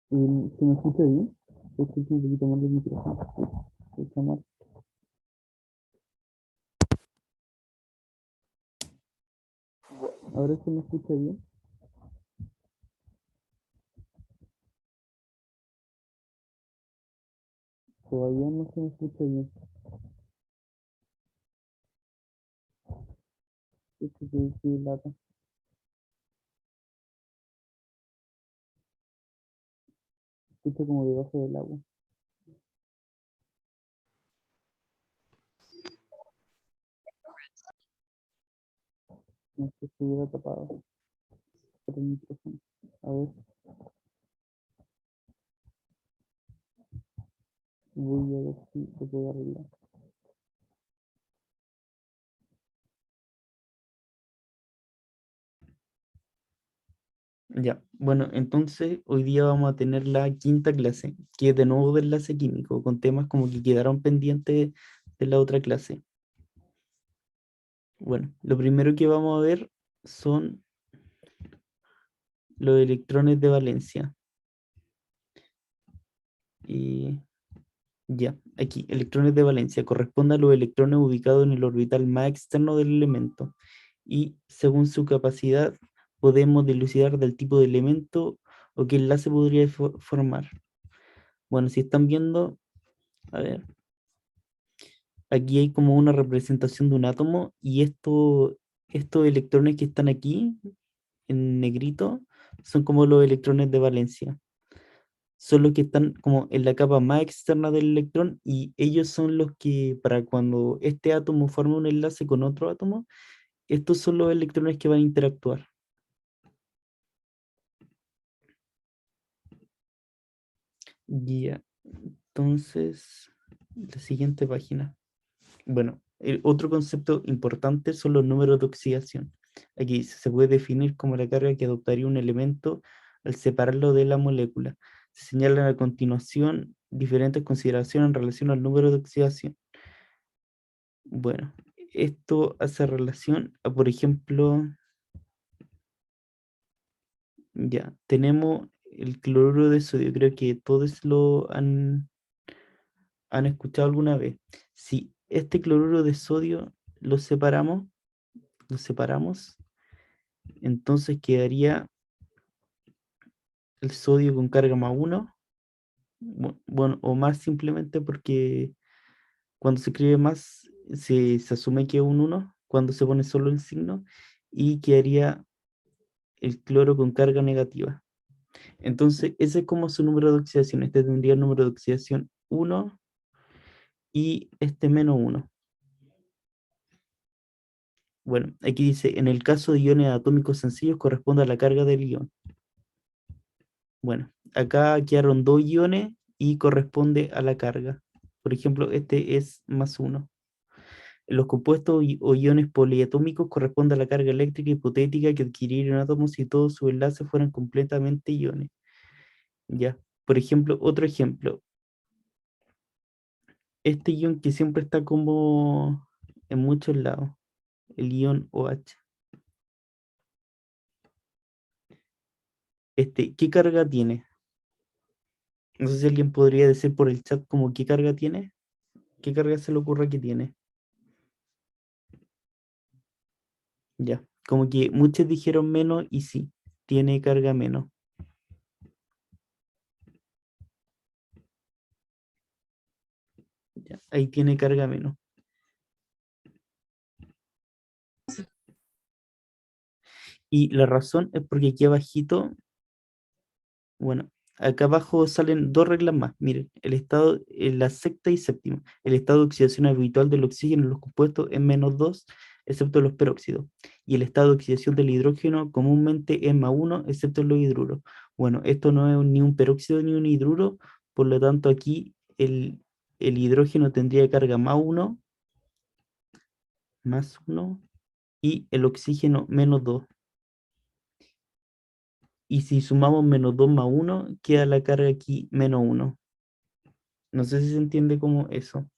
¿Se me escucha bien? Se escucha un poquito mal el micrófono. Se escucha mal. Ahora se me escucha bien. Todavía no se me escucha bien. Es que se lata. Se escucha como debajo del agua. No sé si estuviera tapado por el micrófono. A ver, voy a ver si se puede arreglar. Ya, bueno, entonces hoy día vamos a tener la quinta clase, que es de nuevo de enlace químico, con temas como que quedaron pendientes de la otra clase. Bueno, lo primero que vamos a ver son los electrones de valencia. Y ya, aquí, electrones de valencia, corresponde a los electrones ubicados en el orbital más externo del elemento. Y según su capacidad, podemos dilucidar del tipo de elemento o qué enlace podría formar. Bueno, si están viendo, a ver, aquí hay como una representación de un átomo y estos electrones que están aquí, en negrito, son como los electrones de valencia. Son los que están como en la capa más externa del electrón y ellos son los que, para cuando este átomo forma un enlace con otro átomo, estos son los electrones que van a interactuar. Ya, entonces, la siguiente página. Bueno, el otro concepto importante son los números de oxidación. Aquí se puede definir como la carga que adoptaría un elemento al separarlo de la molécula. Se señalan a continuación diferentes consideraciones en relación al número de oxidación. Bueno, esto hace relación a, por ejemplo, ya, tenemos el cloruro de sodio. Creo que todos han escuchado alguna vez. Si este cloruro de sodio lo separamos, lo separamos, entonces quedaría el sodio con carga más uno. Bueno, o más simplemente porque cuando se escribe más se asume que es un uno cuando se pone solo el signo, y quedaría el cloro con carga negativa. Entonces, ese es como su número de oxidación. Este tendría el número de oxidación uno y este menos uno. Bueno, aquí dice, en el caso de iones atómicos sencillos corresponde a la carga del ion. Bueno, acá quedaron dos iones y corresponde a la carga. Por ejemplo, este es más uno. En los compuestos o iones poliatómicos corresponde a la carga eléctrica hipotética que adquiriría un átomo si todos sus enlaces fueran completamente iones. Ya, por ejemplo, otro ejemplo. Este ion que siempre está como en muchos lados, el ion OH. ¿Qué carga tiene? No sé si alguien podría decir por el chat como qué carga tiene. ¿Qué carga se le ocurre que tiene? Ya, como que muchos dijeron menos y sí, tiene carga menos. Ya, ahí tiene carga menos. Y la razón es porque aquí abajito, bueno, acá abajo salen dos reglas más. Miren, el estado, la sexta y séptima. El estado de oxidación habitual del oxígeno en los compuestos es -2, excepto los peróxidos. Y el estado de oxidación del hidrógeno comúnmente es +1, excepto los hidruros. Bueno, esto no es ni un peróxido ni un hidruro, por lo tanto aquí el hidrógeno tendría carga +1, +1, y el oxígeno -2. Y si sumamos -2 más 1 queda la carga aquí -1. No sé si se entiende como eso.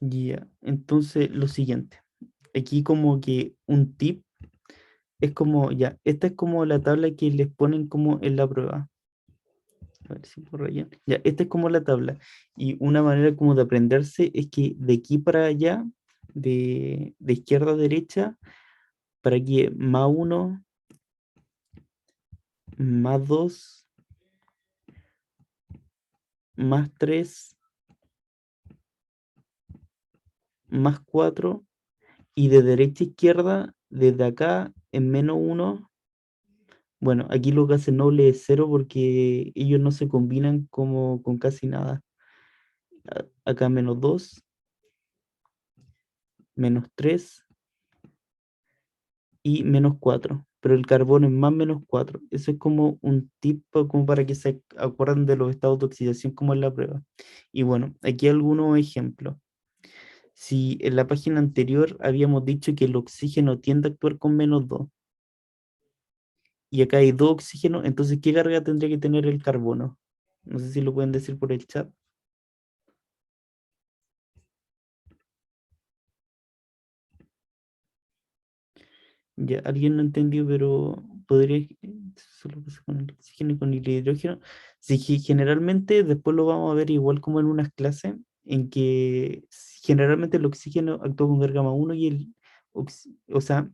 Ya, entonces lo siguiente. Aquí como que un tip es como, ya, esta es como la tabla que les ponen como en la prueba. A ver si por allá. Ya, esta es como la tabla. Y una manera como de aprenderse es que de aquí para allá, de izquierda a derecha, para que más uno, más 2, más 3, más 4 y de derecha a izquierda, desde acá en menos uno. Bueno, aquí lo que hace noble es cero porque ellos no se combinan como con casi nada. Acá menos 2, menos 3 y menos 4. Pero el carbono es más menos 4. Eso es como un tip como para que se acuerden de los estados de oxidación como en la prueba. Y bueno, aquí algunos ejemplos. Si en la página anterior habíamos dicho que el oxígeno tiende a actuar con menos 2 y acá hay 2 oxígenos, entonces ¿qué carga tendría que tener el carbono? No sé si lo pueden decir por el chat. Ya, alguien no entendió, pero podría. Solo pasa con el oxígeno y con el hidrógeno. Sí, generalmente después lo vamos a ver igual como en unas clases, en que generalmente el oxígeno actúa con carga más uno y o sea,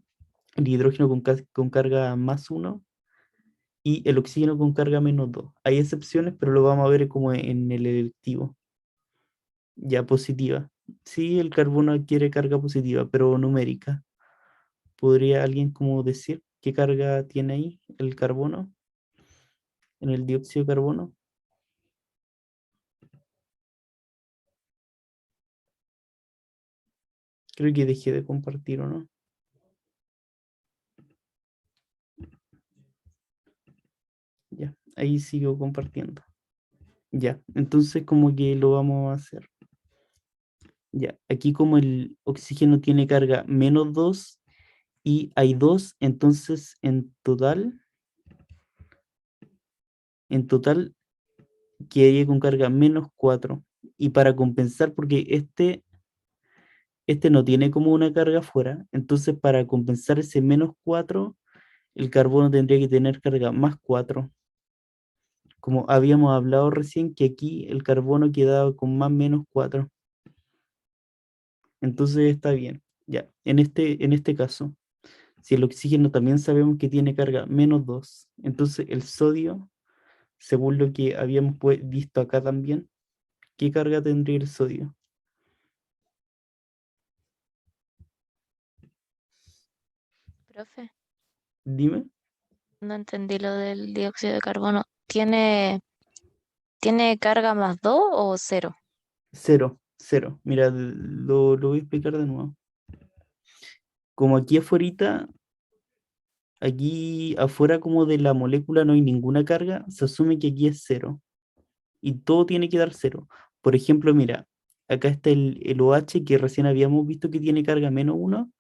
el hidrógeno con carga más uno y el oxígeno con carga menos dos. Hay excepciones, pero lo vamos a ver como en el electivo. Ya positiva. Sí, el carbono adquiere carga positiva, pero numérica. ¿Podría alguien como decir qué carga tiene ahí el carbono en el dióxido de carbono? Creo que dejé de compartir, ¿o no? Ya, ahí sigo compartiendo. Ya, entonces como que lo vamos a hacer. Ya, aquí como el oxígeno tiene carga menos 2 y hay 2, entonces en total quedaría con carga menos 4. Y para compensar, porque este no tiene como una carga afuera, entonces para compensar ese menos 4 el carbono tendría que tener carga más 4. Como habíamos hablado recién, que aquí el carbono quedaba con más menos 4. Entonces está bien. Ya, en este caso, si el oxígeno también sabemos que tiene carga menos 2, entonces el sodio, según lo que habíamos visto acá también, ¿qué carga tendría el sodio? Profe, Dime. no entendí lo del dióxido de carbono. ¿Tiene carga más 2 o cero? Cero, cero. Mira, lo voy a explicar de nuevo. Como aquí afuera como de la molécula no hay ninguna carga, se asume que aquí es cero. Y todo tiene que dar cero. Por ejemplo, mira, acá está el OH que recién habíamos visto que tiene carga menos uno,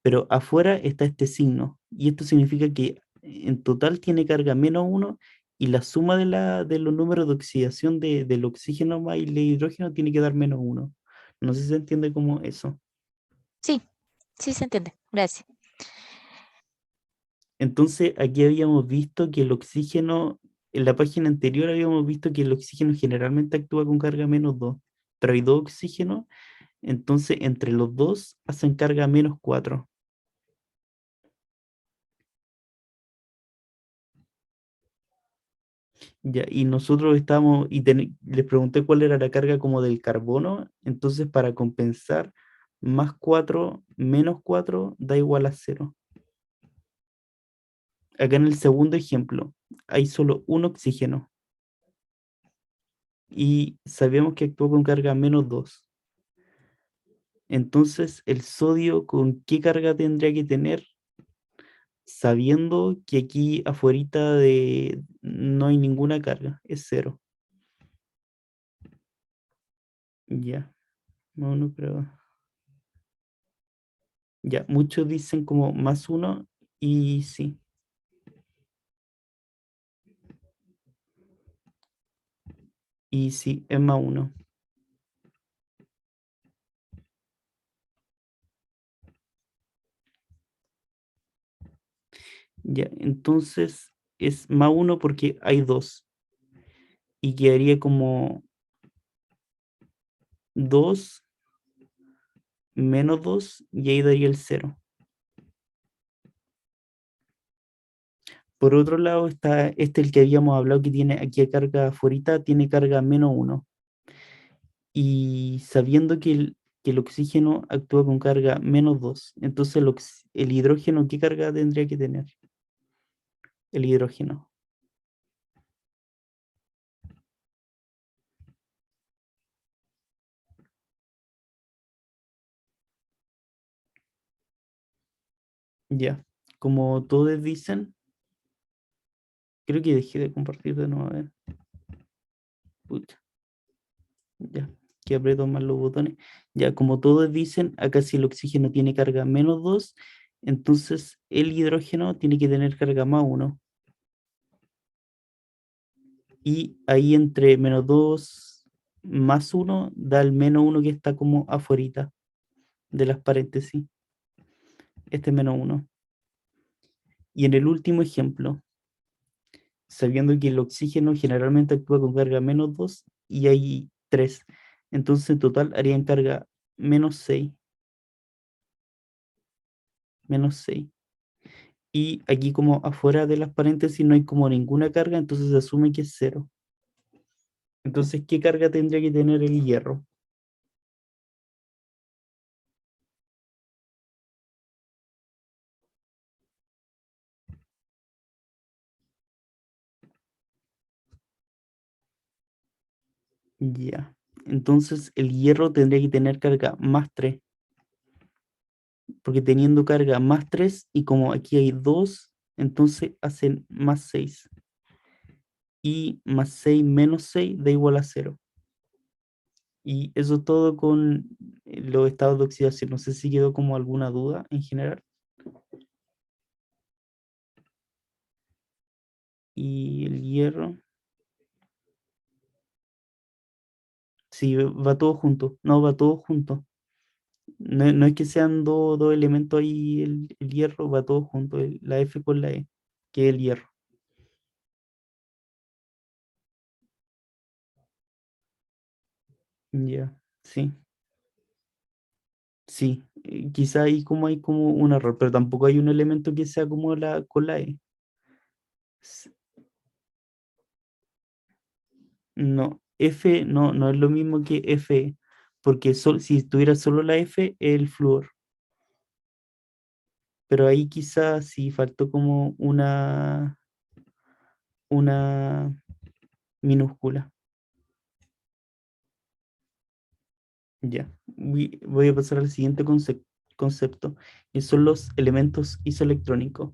pero afuera está este signo. Y esto significa que en total tiene carga menos uno y la suma de los números de oxidación del oxígeno más el hidrógeno tiene que dar menos uno. No sé si se entiende como eso. Sí, sí se entiende. Gracias. Entonces, aquí habíamos visto que el oxígeno, en la página anterior habíamos visto que el oxígeno generalmente actúa con carga menos 2, pero hay dos oxígenos, entonces entre los dos hacen carga menos 4. Ya, y nosotros estábamos, les pregunté cuál era la carga como del carbono, entonces para compensar, más 4 menos 4 da igual a cero. Acá en el segundo ejemplo, hay solo un oxígeno y sabemos que actúa con carga menos 2. Entonces, el sodio, ¿con qué carga tendría que tener? Sabiendo que aquí afuerita no hay ninguna carga, es cero. Ya, no, no creo. Ya, muchos dicen como más uno y sí, y sí, es más uno. Ya, entonces es más 1 porque hay 2. Y quedaría como 2 menos 2 y ahí daría el 0. Por otro lado está el que habíamos hablado que tiene aquí a carga afuera, tiene carga menos 1. Y sabiendo que el oxígeno actúa con carga menos 2, entonces el hidrógeno, ¿qué carga tendría que tener? El hidrógeno. Ya, como todos dicen, creo que dejé de compartir de nuevo. A ver. Pucha, ya, que aprieto más los botones. Ya, como todos dicen, acá si el oxígeno tiene carga menos 2, entonces el hidrógeno tiene que tener carga más 1. Y ahí entre menos 2 más 1 da el menos 1 que está como afuera de las paréntesis. Este es menos 1. Y en el último ejemplo, sabiendo que el oxígeno generalmente actúa con carga menos 2 y hay 3, entonces en total harían carga menos 6. Menos 6. Y aquí como afuera de las paréntesis no hay como ninguna carga, entonces se asume que es 0. Entonces, ¿qué carga tendría que tener el hierro? Ya. Entonces, el hierro tendría que tener carga más 3, porque teniendo carga más 3 y como aquí hay 2, entonces hacen más 6. Y más 6 menos 6 da igual a 0. Y eso todo con los estados de oxidación. No sé si quedó como alguna duda en general. Y el hierro, sí, va todo junto. No, va todo junto. No, no es que sean dos elementos ahí, el hierro va todo junto, la F con la E, que es el hierro. Ya, sí, sí. Quizá ahí como hay como un error, pero tampoco hay un elemento que sea como con la E. S- No, F no es lo mismo que Fe, porque si tuviera solo la F, es el flúor. Pero ahí quizás sí faltó como una minúscula. Ya. Voy a pasar al siguiente concepto, que son los elementos isoelectrónicos.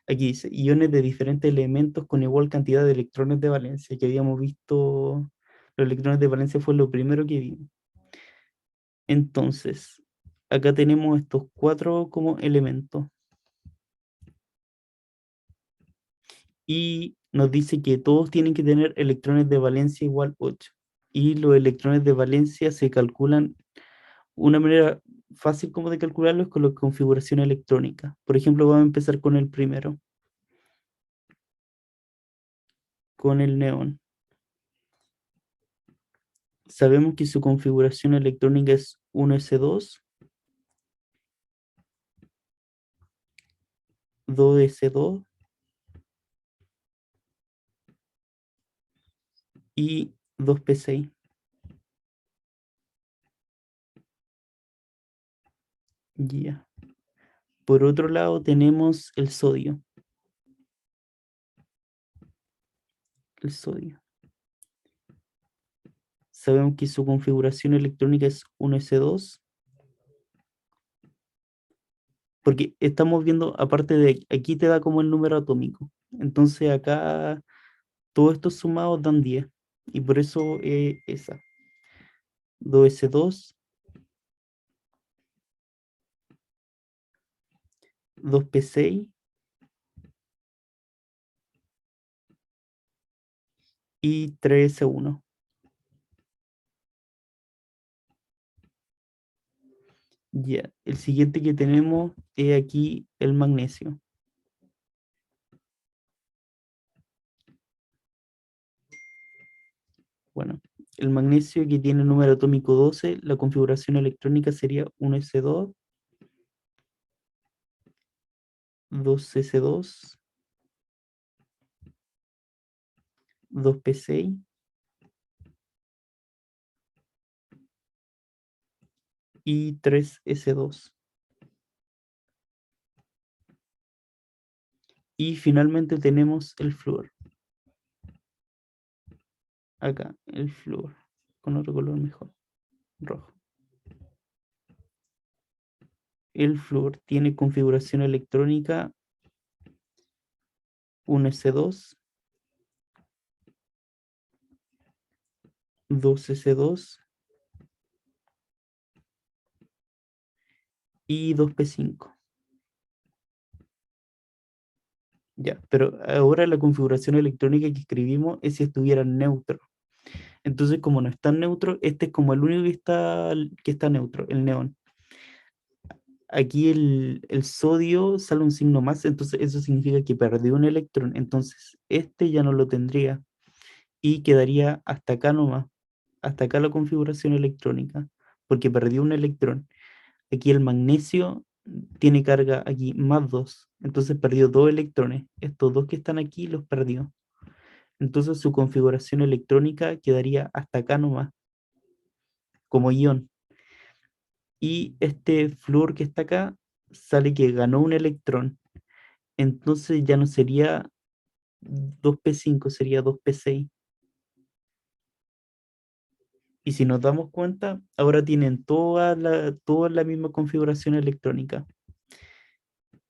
Aquí dice, iones de diferentes elementos con igual cantidad de electrones de valencia, que habíamos visto, los electrones de valencia fue lo primero que vimos. Entonces, acá tenemos estos 4 como elementos y nos dice que todos tienen que tener electrones de valencia igual 8. Y los electrones de valencia se calculan, una manera fácil como de calcularlo es con la configuración electrónica. Por ejemplo, vamos a empezar con el primero, con el neón. Sabemos que su configuración electrónica es 1s2, 2s2 y 2p6. Ya. Por otro lado tenemos el sodio. El sodio. Sabemos que su configuración electrónica es 1s2, porque estamos viendo, aparte de aquí te da como el número atómico. Entonces acá todos estos sumados dan 10. Y por eso esa. 2s2, 2p6 y 3s1. Ya, el siguiente que tenemos es aquí el magnesio. Bueno, el magnesio que tiene número atómico 12, la configuración electrónica sería 1s2, 2s2, 2p6 y 3s2. Y finalmente tenemos el flúor. Acá, el flúor, con otro color mejor, rojo. El flúor tiene configuración electrónica 1s2, 2s2 y 2p5. Ya, pero ahora la configuración electrónica que escribimos es si estuviera neutro. Entonces, como no está neutro, este es como el único que está neutro, el neón. Aquí el sodio sale un signo más, entonces eso significa que perdió un electrón. Entonces, este ya no lo tendría y quedaría hasta acá nomás, hasta acá la configuración electrónica, porque perdió un electrón. Aquí el magnesio tiene carga aquí más 2, entonces perdió 2 electrones. Estos dos que están aquí los perdió. Entonces su configuración electrónica quedaría hasta acá nomás, como ion. Y este flúor que está acá sale que ganó un electrón. Entonces ya no sería 2p5, sería 2p6. Y si nos damos cuenta, ahora tienen toda la misma configuración electrónica.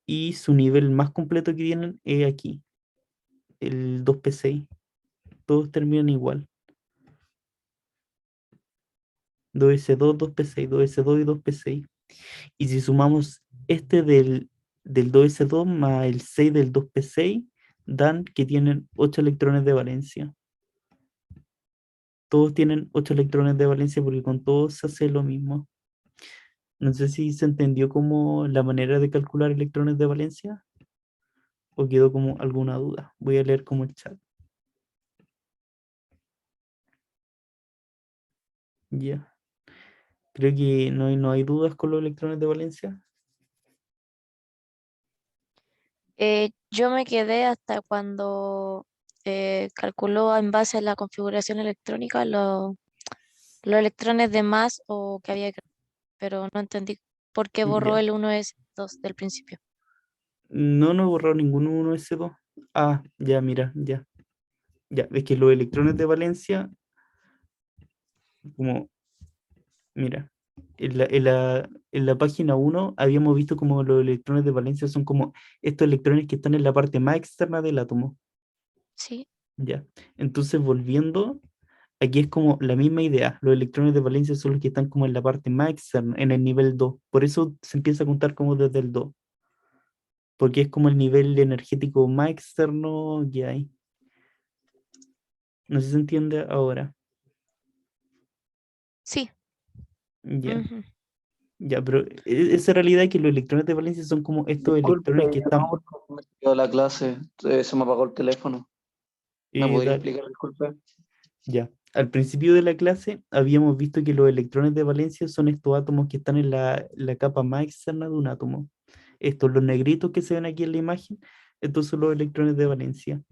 Y su nivel más completo que tienen es aquí, el 2p6. Todos terminan igual. 2s2, 2p6, 2s2 y 2p6. Y si sumamos este del 2s2 más el 6 del 2p6, dan que tienen 8 electrones de valencia. Todos tienen 8 electrones de valencia porque con todos se hace lo mismo. No sé si se entendió como la manera de calcular electrones de valencia o quedó como alguna duda. Voy a leer como el chat. Ya. Creo que no hay dudas con los electrones de valencia. Yo me quedé hasta cuando calculó en base a la configuración electrónica los electrones de más o que había que, pero no entendí por qué borró Ya. el 1s2 del principio. No he borrado ninguno 1s2. Ah, ya, mira, ya. Ya, es que los electrones de valencia, como, mira, en la página 1 habíamos visto como los electrones de valencia son como estos electrones que están en la parte más externa del átomo. Sí, Ya. Entonces, volviendo, aquí es como la misma idea. Los electrones de valencia son los que están como en la parte más externa, en el nivel 2. Por eso se empieza a contar como desde el 2, porque es como el nivel energético más externo que hay. No sé si se entiende ahora. sí. Ya, Ujú. ya, pero esa realidad es que los electrones de valencia son como estos Disculpe, electrones que están. no, me quedó la clase, se me apagó el teléfono. ¿Me podría Dale, explicar, disculpe? ya. Al principio de la clase habíamos visto que los electrones de valencia son estos átomos que están en la capa más externa de un átomo. Estos, los negritos que se ven aquí en la imagen, estos son los electrones de valencia.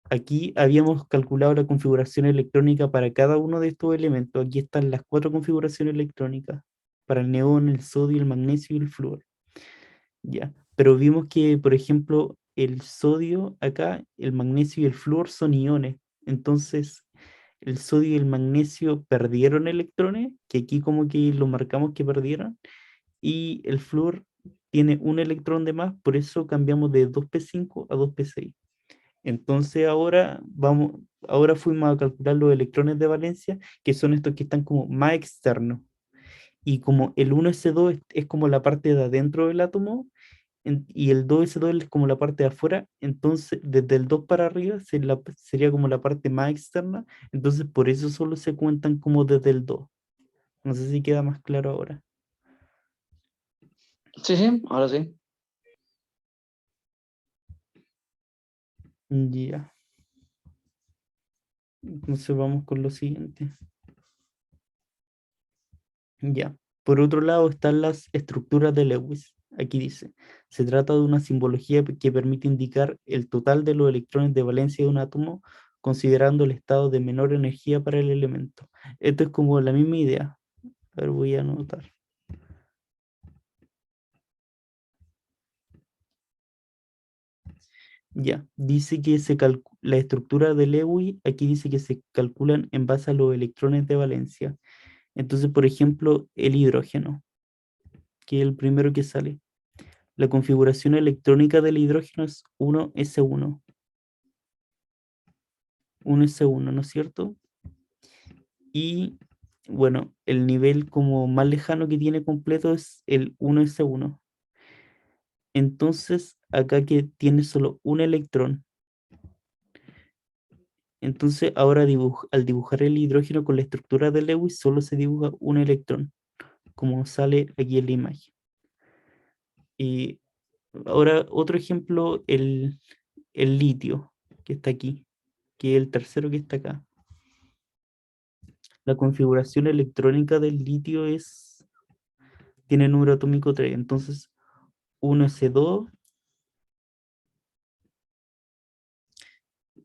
Aquí habíamos calculado la configuración electrónica para cada uno de estos elementos. Aquí están las 4 configuraciones electrónicas para el neón, el sodio, el magnesio y el flúor. Ya, pero vimos que, por ejemplo, el sodio acá, el magnesio y el flúor son iones. Entonces, el sodio y el magnesio perdieron electrones, que aquí como que lo marcamos que perdieron, y el flúor tiene un electrón de más, por eso cambiamos de 2p5 a 2p6. Entonces ahora fuimos a calcular los electrones de valencia, que son estos que están como más externos. Y como el 1s2 es como la parte de adentro del átomo, y el 2s2 es como la parte de afuera, entonces desde el 2 para arriba sería como la parte más externa, entonces por eso solo se cuentan como desde el 2. No sé si queda más claro ahora. Sí, sí, ahora sí. Ya. Entonces vamos con lo siguiente. Ya. Por otro lado están las estructuras de Lewis. Aquí dice, se trata de una simbología que permite indicar el total de los electrones de valencia de un átomo, considerando el estado de menor energía para el elemento. Esto es como la misma idea. A ver, voy a anotar. Ya, dice que la estructura de Lewis, aquí dice que se calculan en base a los electrones de valencia. Entonces, por ejemplo, el hidrógeno, que es el primero que sale. La configuración electrónica del hidrógeno es 1s1. 1s1, ¿no es cierto? Y bueno, el nivel como más lejano que tiene completo es el 1s1. Entonces, acá que tiene solo un electrón. Entonces, ahora al dibujar el hidrógeno con la estructura de Lewis, solo se dibuja un electrón, como sale aquí en la imagen. Y ahora otro ejemplo, el litio, que está aquí, que es el tercero que está acá. La configuración electrónica del litio tiene número atómico 3, entonces 1s2,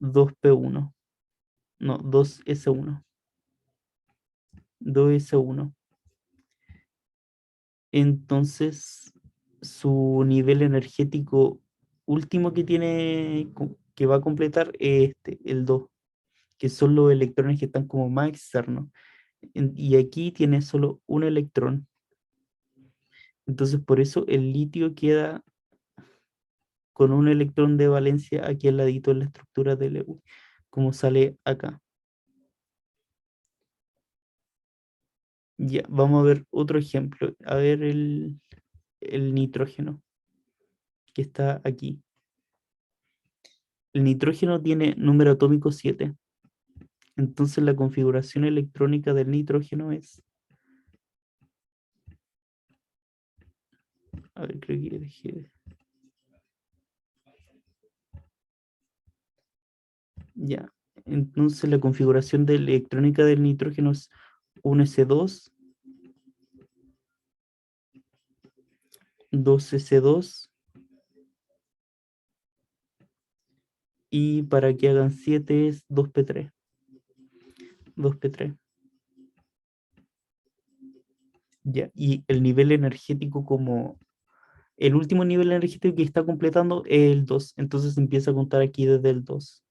2p1, no, 2s1, 2s1. Entonces, su nivel energético último que tiene, que va a completar es el 2, que son los electrones que están como más externos. Y aquí tiene solo un electrón. Entonces, por eso el litio queda con un electrón de valencia aquí al ladito en la estructura de Lewis, como sale acá. Ya, vamos a ver otro ejemplo. A ver el nitrógeno, que está aquí. El nitrógeno tiene número atómico 7. Entonces la configuración electrónica del nitrógeno es... A ver, creo que dejé... Ya. Entonces la configuración de electrónica del nitrógeno es 1s2, 2s2, y para que hagan 7 es 2p3. 2p3. Ya, y el nivel energético como... El último nivel energético que está completando es el 2, entonces empieza a contar aquí desde el 2.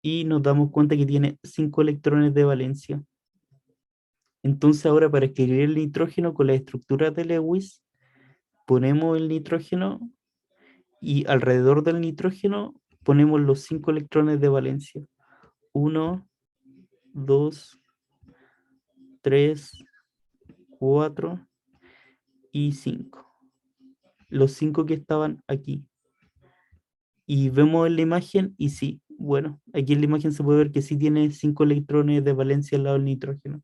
Y nos damos cuenta que tiene 5 electrones de valencia. Entonces ahora para escribir el nitrógeno con la estructura de Lewis, ponemos el nitrógeno y alrededor del nitrógeno ponemos los 5 electrones de valencia. 1, 2, 3, 4 y 5. Los 5 que estaban aquí. Y vemos en la imagen y sí, bueno, aquí en la imagen se puede ver que sí tiene 5 electrones de valencia al lado del nitrógeno.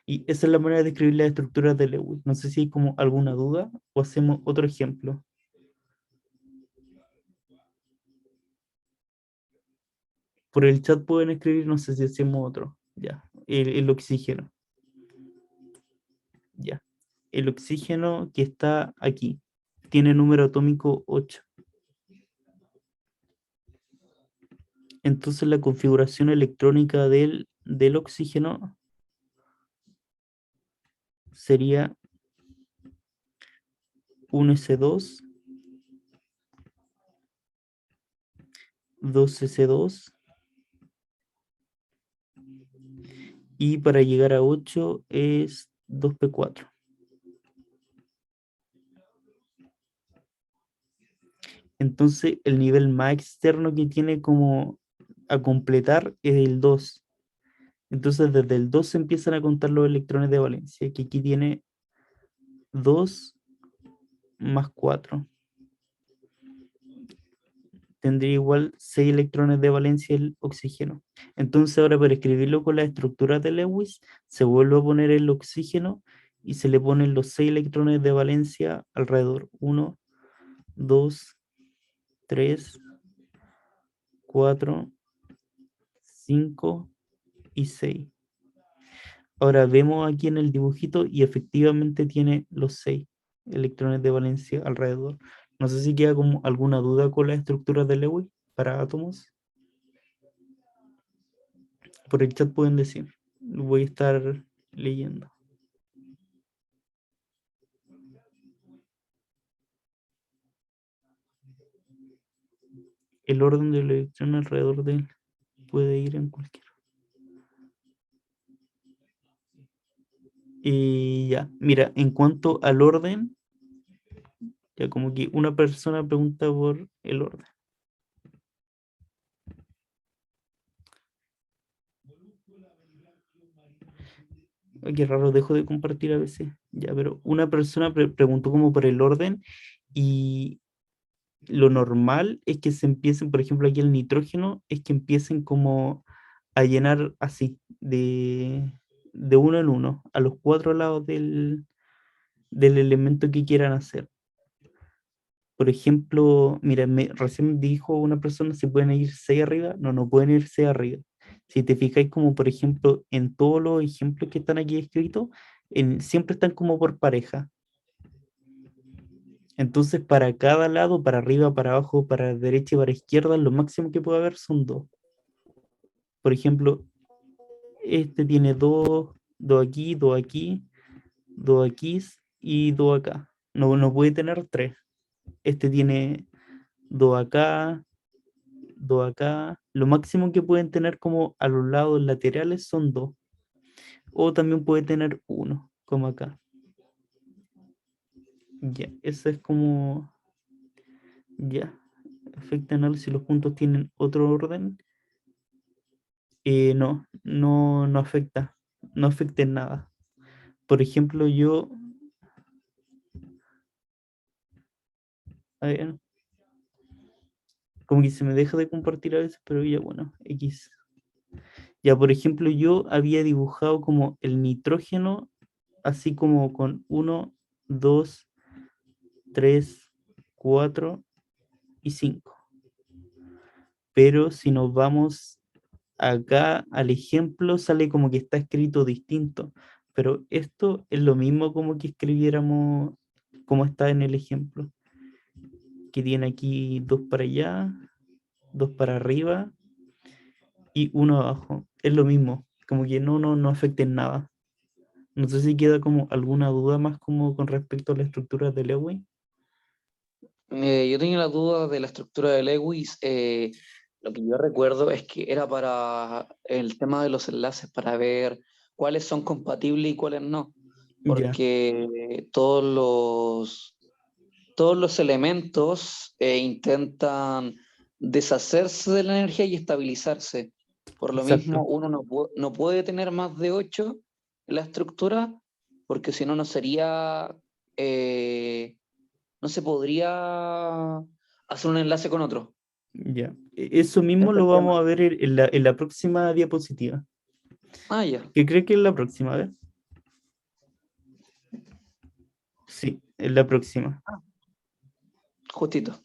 Y esa es la manera de escribir las estructuras de Lewis. No sé si hay como alguna duda o hacemos otro ejemplo. Por el chat pueden escribir, no sé si hacemos otro. Ya, el oxígeno. Ya. El oxígeno que está aquí tiene número atómico 8. Entonces la configuración electrónica del oxígeno sería 1s2, 2s2, y para llegar a 8 es 2p4. Entonces el nivel más externo que tiene como a completar es el 2. Entonces desde el 2 se empiezan a contar los electrones de valencia, que aquí tiene 2 más 4. Tendría igual 6 electrones de valencia el oxígeno. Entonces ahora para escribirlo con la estructura de Lewis, se vuelve a poner el oxígeno y se le ponen los 6 electrones de valencia alrededor. 1, 2, 3, 4 5 y 6. Ahora vemos aquí en el dibujito y efectivamente tiene los 6 electrones de valencia alrededor. No sé si queda como alguna duda con las estructuras de Lewis para átomos. Por el chat pueden decir. Lo voy a estar leyendo. El orden del electrón alrededor de él puede ir en cualquiera. Y ya, mira, en cuanto al orden, ya como que una persona pregunta por el orden. Ay, qué raro, dejo de compartir a veces. Ya, pero una persona preguntó como por el orden y lo normal es que se empiecen, por ejemplo, aquí el nitrógeno, es que empiecen como a llenar así, de uno en uno, a los 4 lados del elemento que quieran hacer. Por ejemplo, mira, recién dijo una persona si pueden ir 6 arriba. No, no pueden ir 6 arriba. Si te fijáis como por ejemplo en todos los ejemplos que están aquí escritos, siempre están como por pareja. Entonces para cada lado, para arriba, para abajo, para derecha y para izquierda, lo máximo que puede haber son 2. Por ejemplo, este tiene 2, 2 aquí, 2 aquí, 2 aquí y 2 acá. No, no puede tener 3. Este tiene 2 acá, 2 acá. Lo máximo que pueden tener como a los lados laterales son 2. O también puede tener 1, como acá. Ya, eso es como... Ya. Efecto análisis, los puntos tienen otro orden. No, no afecta. No afecta en nada. Por ejemplo, yo... A ver, como que se me deja de compartir a veces, pero ya bueno, X. Ya, por ejemplo, yo había dibujado como el nitrógeno, así como con 1, 2, 3, 4 y 5. Pero si nos vamos acá al ejemplo, sale como que está escrito distinto. Pero esto es lo mismo como que escribiéramos como está en el ejemplo. Que tiene aquí 2 para allá, 2 para arriba y 1 abajo. Es lo mismo, como que no afecta en nada. No sé si queda como alguna duda más como con respecto a la estructura de Lewis. Yo tenía la duda de la estructura de Lewis. Lo que yo recuerdo es que era para el tema de los enlaces, para ver cuáles son compatibles y cuáles no. Ya, Porque todos los elementos intentan deshacerse de la energía y estabilizarse. Por lo mismo, exacto. uno no puede tener más de 8 en la estructura, porque si no, no sería... no se podría hacer un enlace con otro. Ya. Eso Ese mismo es lo el tema. vamos a ver en la próxima diapositiva. Ah, ya, ¿Qué cree que es la próxima? A ver. Sí, es la próxima. justito.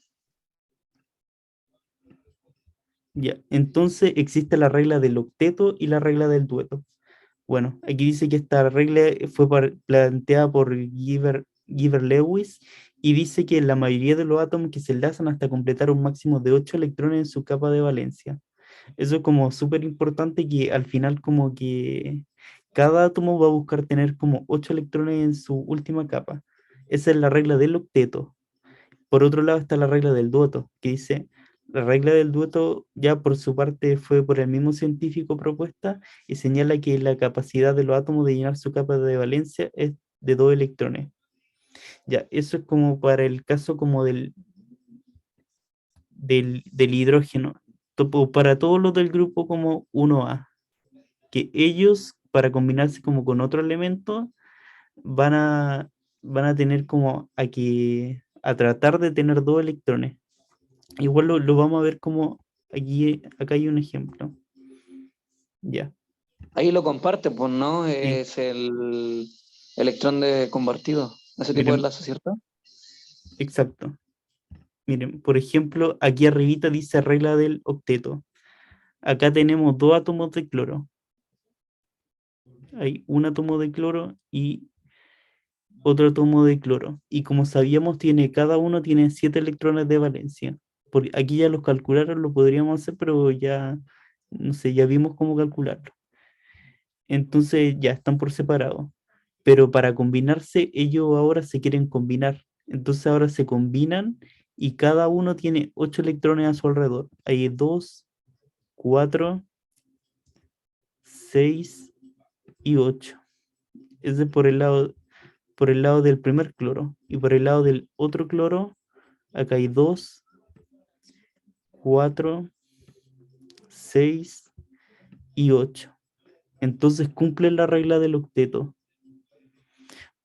Ya. Entonces existe la regla del octeto y la regla del dueto. Bueno, aquí dice que esta regla fue planteada por Giver Lewis y dice que la mayoría de los átomos que se enlazan hasta completar un máximo de 8 electrones en su capa de valencia. Eso es como súper importante que al final como que cada átomo va a buscar tener como 8 electrones en su última capa. Esa es la regla del octeto. Por otro lado está la regla del dueto, que dice, la regla del dueto ya por su parte fue por el mismo científico propuesta y señala que la capacidad de los átomos de llenar su capa de valencia es de 2 electrones. Ya, eso es como para el caso como del hidrógeno. Para todos los del grupo como 1A, que ellos para combinarse como con otro elemento van a, van a tener como a tratar de tener 2 electrones. Igual lo vamos a ver como aquí, acá hay un ejemplo. Ya, Ahí lo comparte, pues, ¿no? sí. Es el electrón de convertido. Ese tipo de Miren, enlace, ¿cierto? exacto. Miren, por ejemplo, aquí arribita dice regla del octeto. acá tenemos dos átomos de cloro. Hay un átomo de cloro y otro átomo de cloro. Y como sabíamos, cada uno tiene 7 electrones de valencia. Aquí ya los calcularon, lo podríamos hacer, pero ya, no sé, ya vimos cómo calcularlo. Entonces ya están por separado. Pero para combinarse, ellos ahora se quieren combinar. Entonces ahora se combinan y cada uno tiene 8 electrones a su alrededor. Hay 2, 4, 6 y 8. Ese es por el lado del primer cloro. Y por el lado del otro cloro, acá hay 2, 4, 6 y 8. Entonces cumplen la regla del octeto.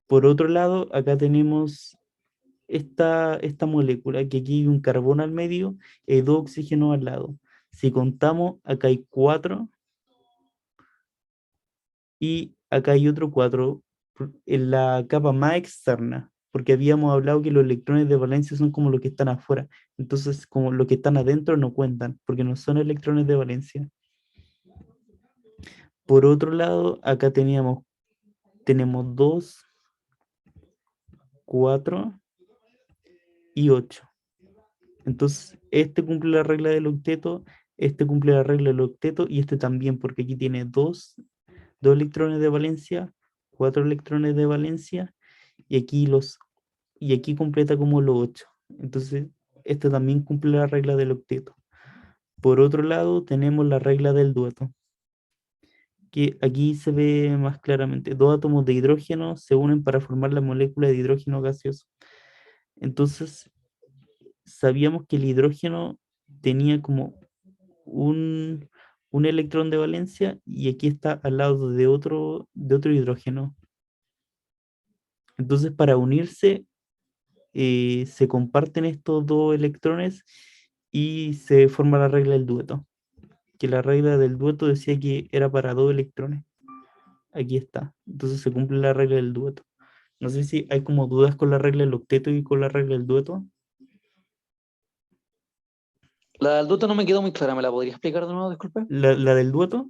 Por otro lado, acá tenemos esta molécula, que aquí hay un carbón al medio y dos oxígenos al lado. Si contamos, acá hay 4 y acá hay otro 4 en la capa más externa, porque habíamos hablado que los electrones de valencia son como los que están afuera, entonces como los que están adentro no cuentan, porque no son electrones de valencia. Por otro lado, acá tenemos 2, 4 y 8. Entonces, este cumple la regla del octeto, este cumple la regla del octeto y este también, porque aquí tiene 2 electrones de valencia, 4 electrones de valencia y aquí completa como los 8. Entonces, este también cumple la regla del octeto. Por otro lado, tenemos la regla del dueto, que aquí se ve más claramente. Dos átomos de hidrógeno se unen para formar la molécula de hidrógeno gaseoso. Entonces, sabíamos que el hidrógeno tenía como un, un electrón de valencia y aquí está al lado de otro hidrógeno. Entonces, para unirse, se comparten estos dos electrones y se forma la regla del dueto. Que la regla del dueto decía que era para 2 electrones. Aquí está. Entonces se cumple la regla del dueto. No sé si hay como dudas con la regla del octeto y con la regla del dueto. La del dueto no me quedó muy clara, ¿me la podría explicar de nuevo? Disculpe. La del dueto,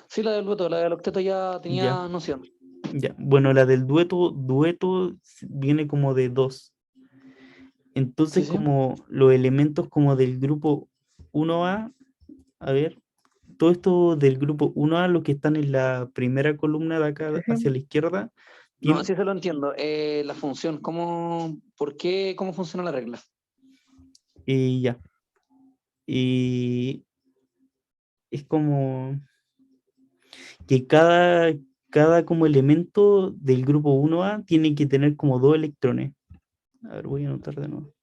Sí, la del dueto, la del octeto ya ya, tenía noción. ya. Bueno, la del dueto viene como de 2. Sí, Entonces, sí. como los elementos como del grupo 1A, a ver, todo esto del grupo 1A, los que están en la primera columna de acá Sí, hacia sí. la izquierda, No, tienen, sí se lo entiendo. La función, por qué, cómo funciona la regla? ya, y es como que cada como elemento del grupo 1A tiene que tener como 2 electrones. A ver, voy a anotar de nuevo.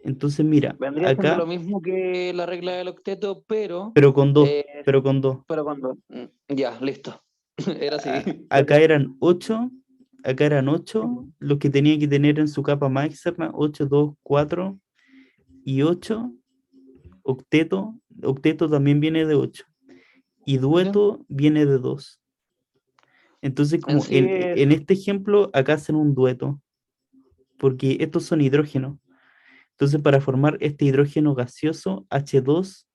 Entonces, mira, Vendría siendo acá, lo mismo que la regla del octeto, pero con 2, eh, pero con 2. pero cuando. Ya, listo. Era así. Acá Gracias. eran 8, acá eran 8 los que tenían que tener en su capa más externa, 8, 2, 4 y 8. Octeto también viene de 8. Y Sí, sí. dueto viene de 2. Entonces, En como sí es. en este ejemplo, acá hacen un dueto, porque estos son hidrógenos. Entonces, para formar este hidrógeno gaseoso, H2,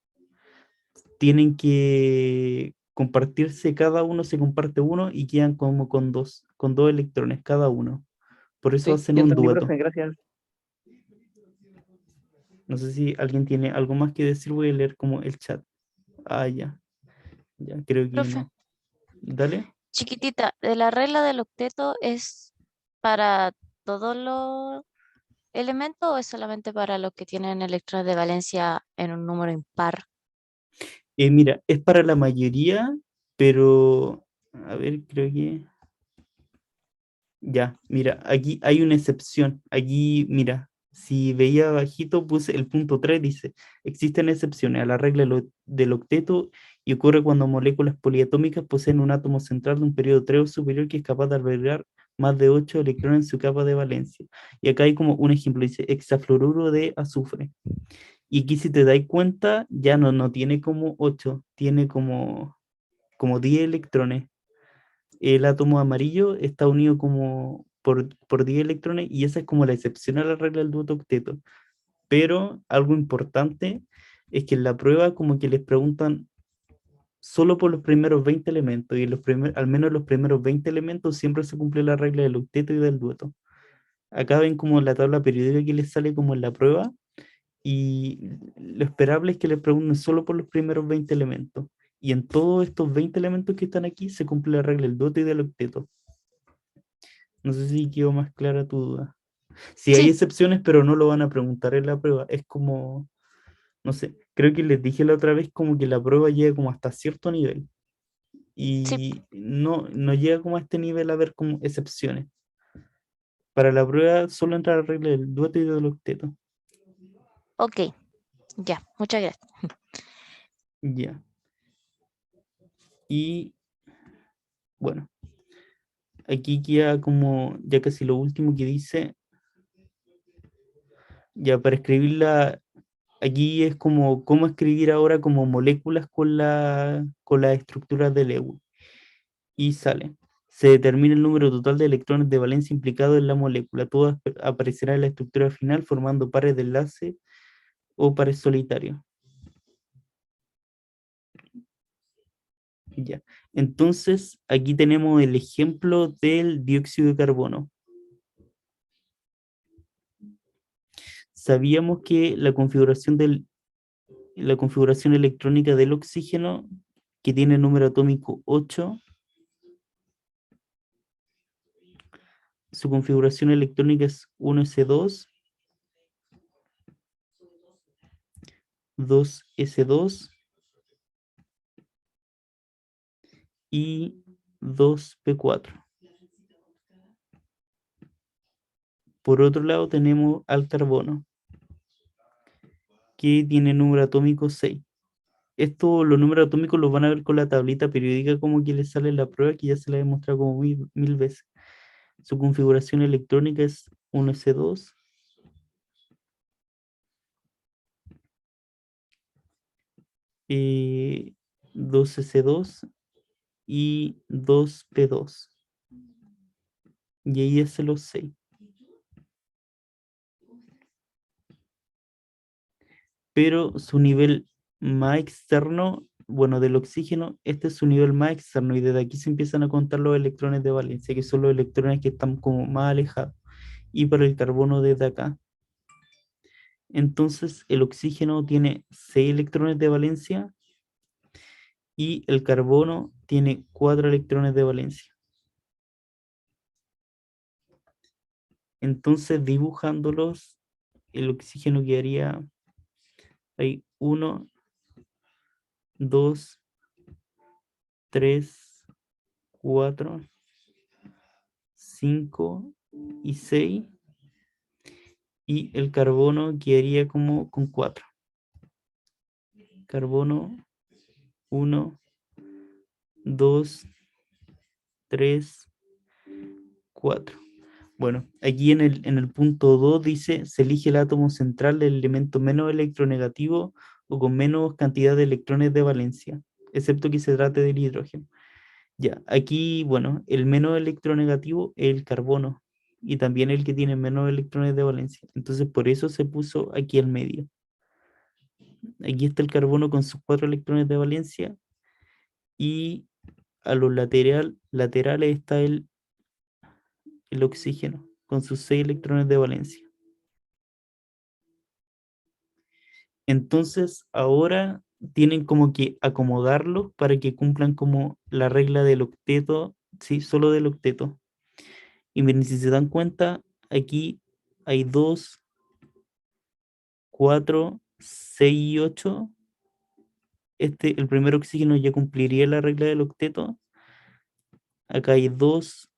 tienen que compartirse, cada uno se comparte uno y quedan como con dos electrones cada uno. Por eso Sí, hacen ya un entendí, dueto. profe, gracias. No sé si alguien tiene algo más que decir, voy a leer como el chat. Ah, ya, ya, creo que Profe, no. Dale. chiquitita, ¿de la regla del octeto es para todos los elementos o es solamente para los que tienen electrones de valencia en un número impar? Mira, es para la mayoría, pero, a ver, creo que... Ya, mira, aquí hay una excepción. Aquí, mira, si veía abajito, puse el punto 3, dice, existen excepciones a la regla del octeto y ocurre cuando moléculas poliatómicas poseen un átomo central de un periodo 3 o superior que es capaz de albergar más de 8 electrones en su capa de valencia. Y acá hay como un ejemplo, dice hexafluoruro de azufre. Y aquí si te dais cuenta, ya no tiene como 8, tiene como 10 electrones. El átomo amarillo está unido como por 10 electrones y esa es como la excepción a la regla del duoto octeto. Pero algo importante es que en la prueba como que les preguntan solo por los primeros 20 elementos, y al menos los primeros 20 elementos siempre se cumple la regla del octeto y del dueto. Acá ven como la tabla periódica que les sale como en la prueba, y lo esperable es que les pregunten solo por los primeros 20 elementos. Y en todos estos 20 elementos que están aquí se cumple la regla del dueto y del octeto. No sé si quedó más clara tu duda. Sí, hay Sí, excepciones, pero no lo van a preguntar en la prueba. Es como, no sé, creo que les dije la otra vez como que la prueba llega como hasta cierto nivel. sí, Y no llega como a este nivel a ver como excepciones. Para la prueba solo entra la regla del dueto y del octeto. ok, ya, muchas gracias. Ya. Y bueno, aquí queda como ya casi lo último que dice. Ya para escribirla, aquí es como cómo escribir ahora como moléculas con las estructuras de Lewis. Y sale. Se determina el número total de electrones de valencia implicado en la molécula. Todo aparecerá en la estructura final formando pares de enlace o pares solitarios. Ya. Entonces, aquí tenemos el ejemplo del dióxido de carbono. Sabíamos que la configuración electrónica del oxígeno, que tiene número atómico 8, su configuración electrónica es 1s2, 2s2 y 2p4. Por otro lado tenemos al carbono, que tiene número atómico 6. Los números atómicos los van a ver con la tablita periódica como que les sale en la prueba, que ya se la he demostrado como mil veces. Su configuración electrónica es 1s2, 2s2 y 2p2. Y ahí es los 6. Pero su nivel más externo, bueno, del oxígeno, este es su nivel más externo, y desde aquí se empiezan a contar los electrones de valencia, que son los electrones que están como más alejados, y para el carbono desde acá. Entonces el oxígeno tiene 6 electrones de valencia y el carbono tiene 4 electrones de valencia. Entonces dibujándolos, el oxígeno quedaría ahí 1, 2, 3, 4, 5 y 6, y el carbono quedaría como con 4. Carbono 1, 2, 3, 4. Bueno, aquí en el punto 2 dice, se elige el átomo central del elemento menos electronegativo o con menos cantidad de electrones de valencia, excepto que se trate del hidrógeno. Ya, aquí, bueno, el menos electronegativo es el carbono, y también el que tiene menos electrones de valencia. Entonces, por eso se puso aquí al medio. Aquí está el carbono con sus 4 electrones de valencia, y a los laterales está el oxígeno con sus 6 electrones de valencia. Entonces, ahora tienen como que acomodarlos para que cumplan como la regla del octeto, sí, solo del octeto. Y miren, si se dan cuenta, aquí hay 2, 4, 6 y 8. El primer oxígeno ya cumpliría la regla del octeto. Acá hay 2,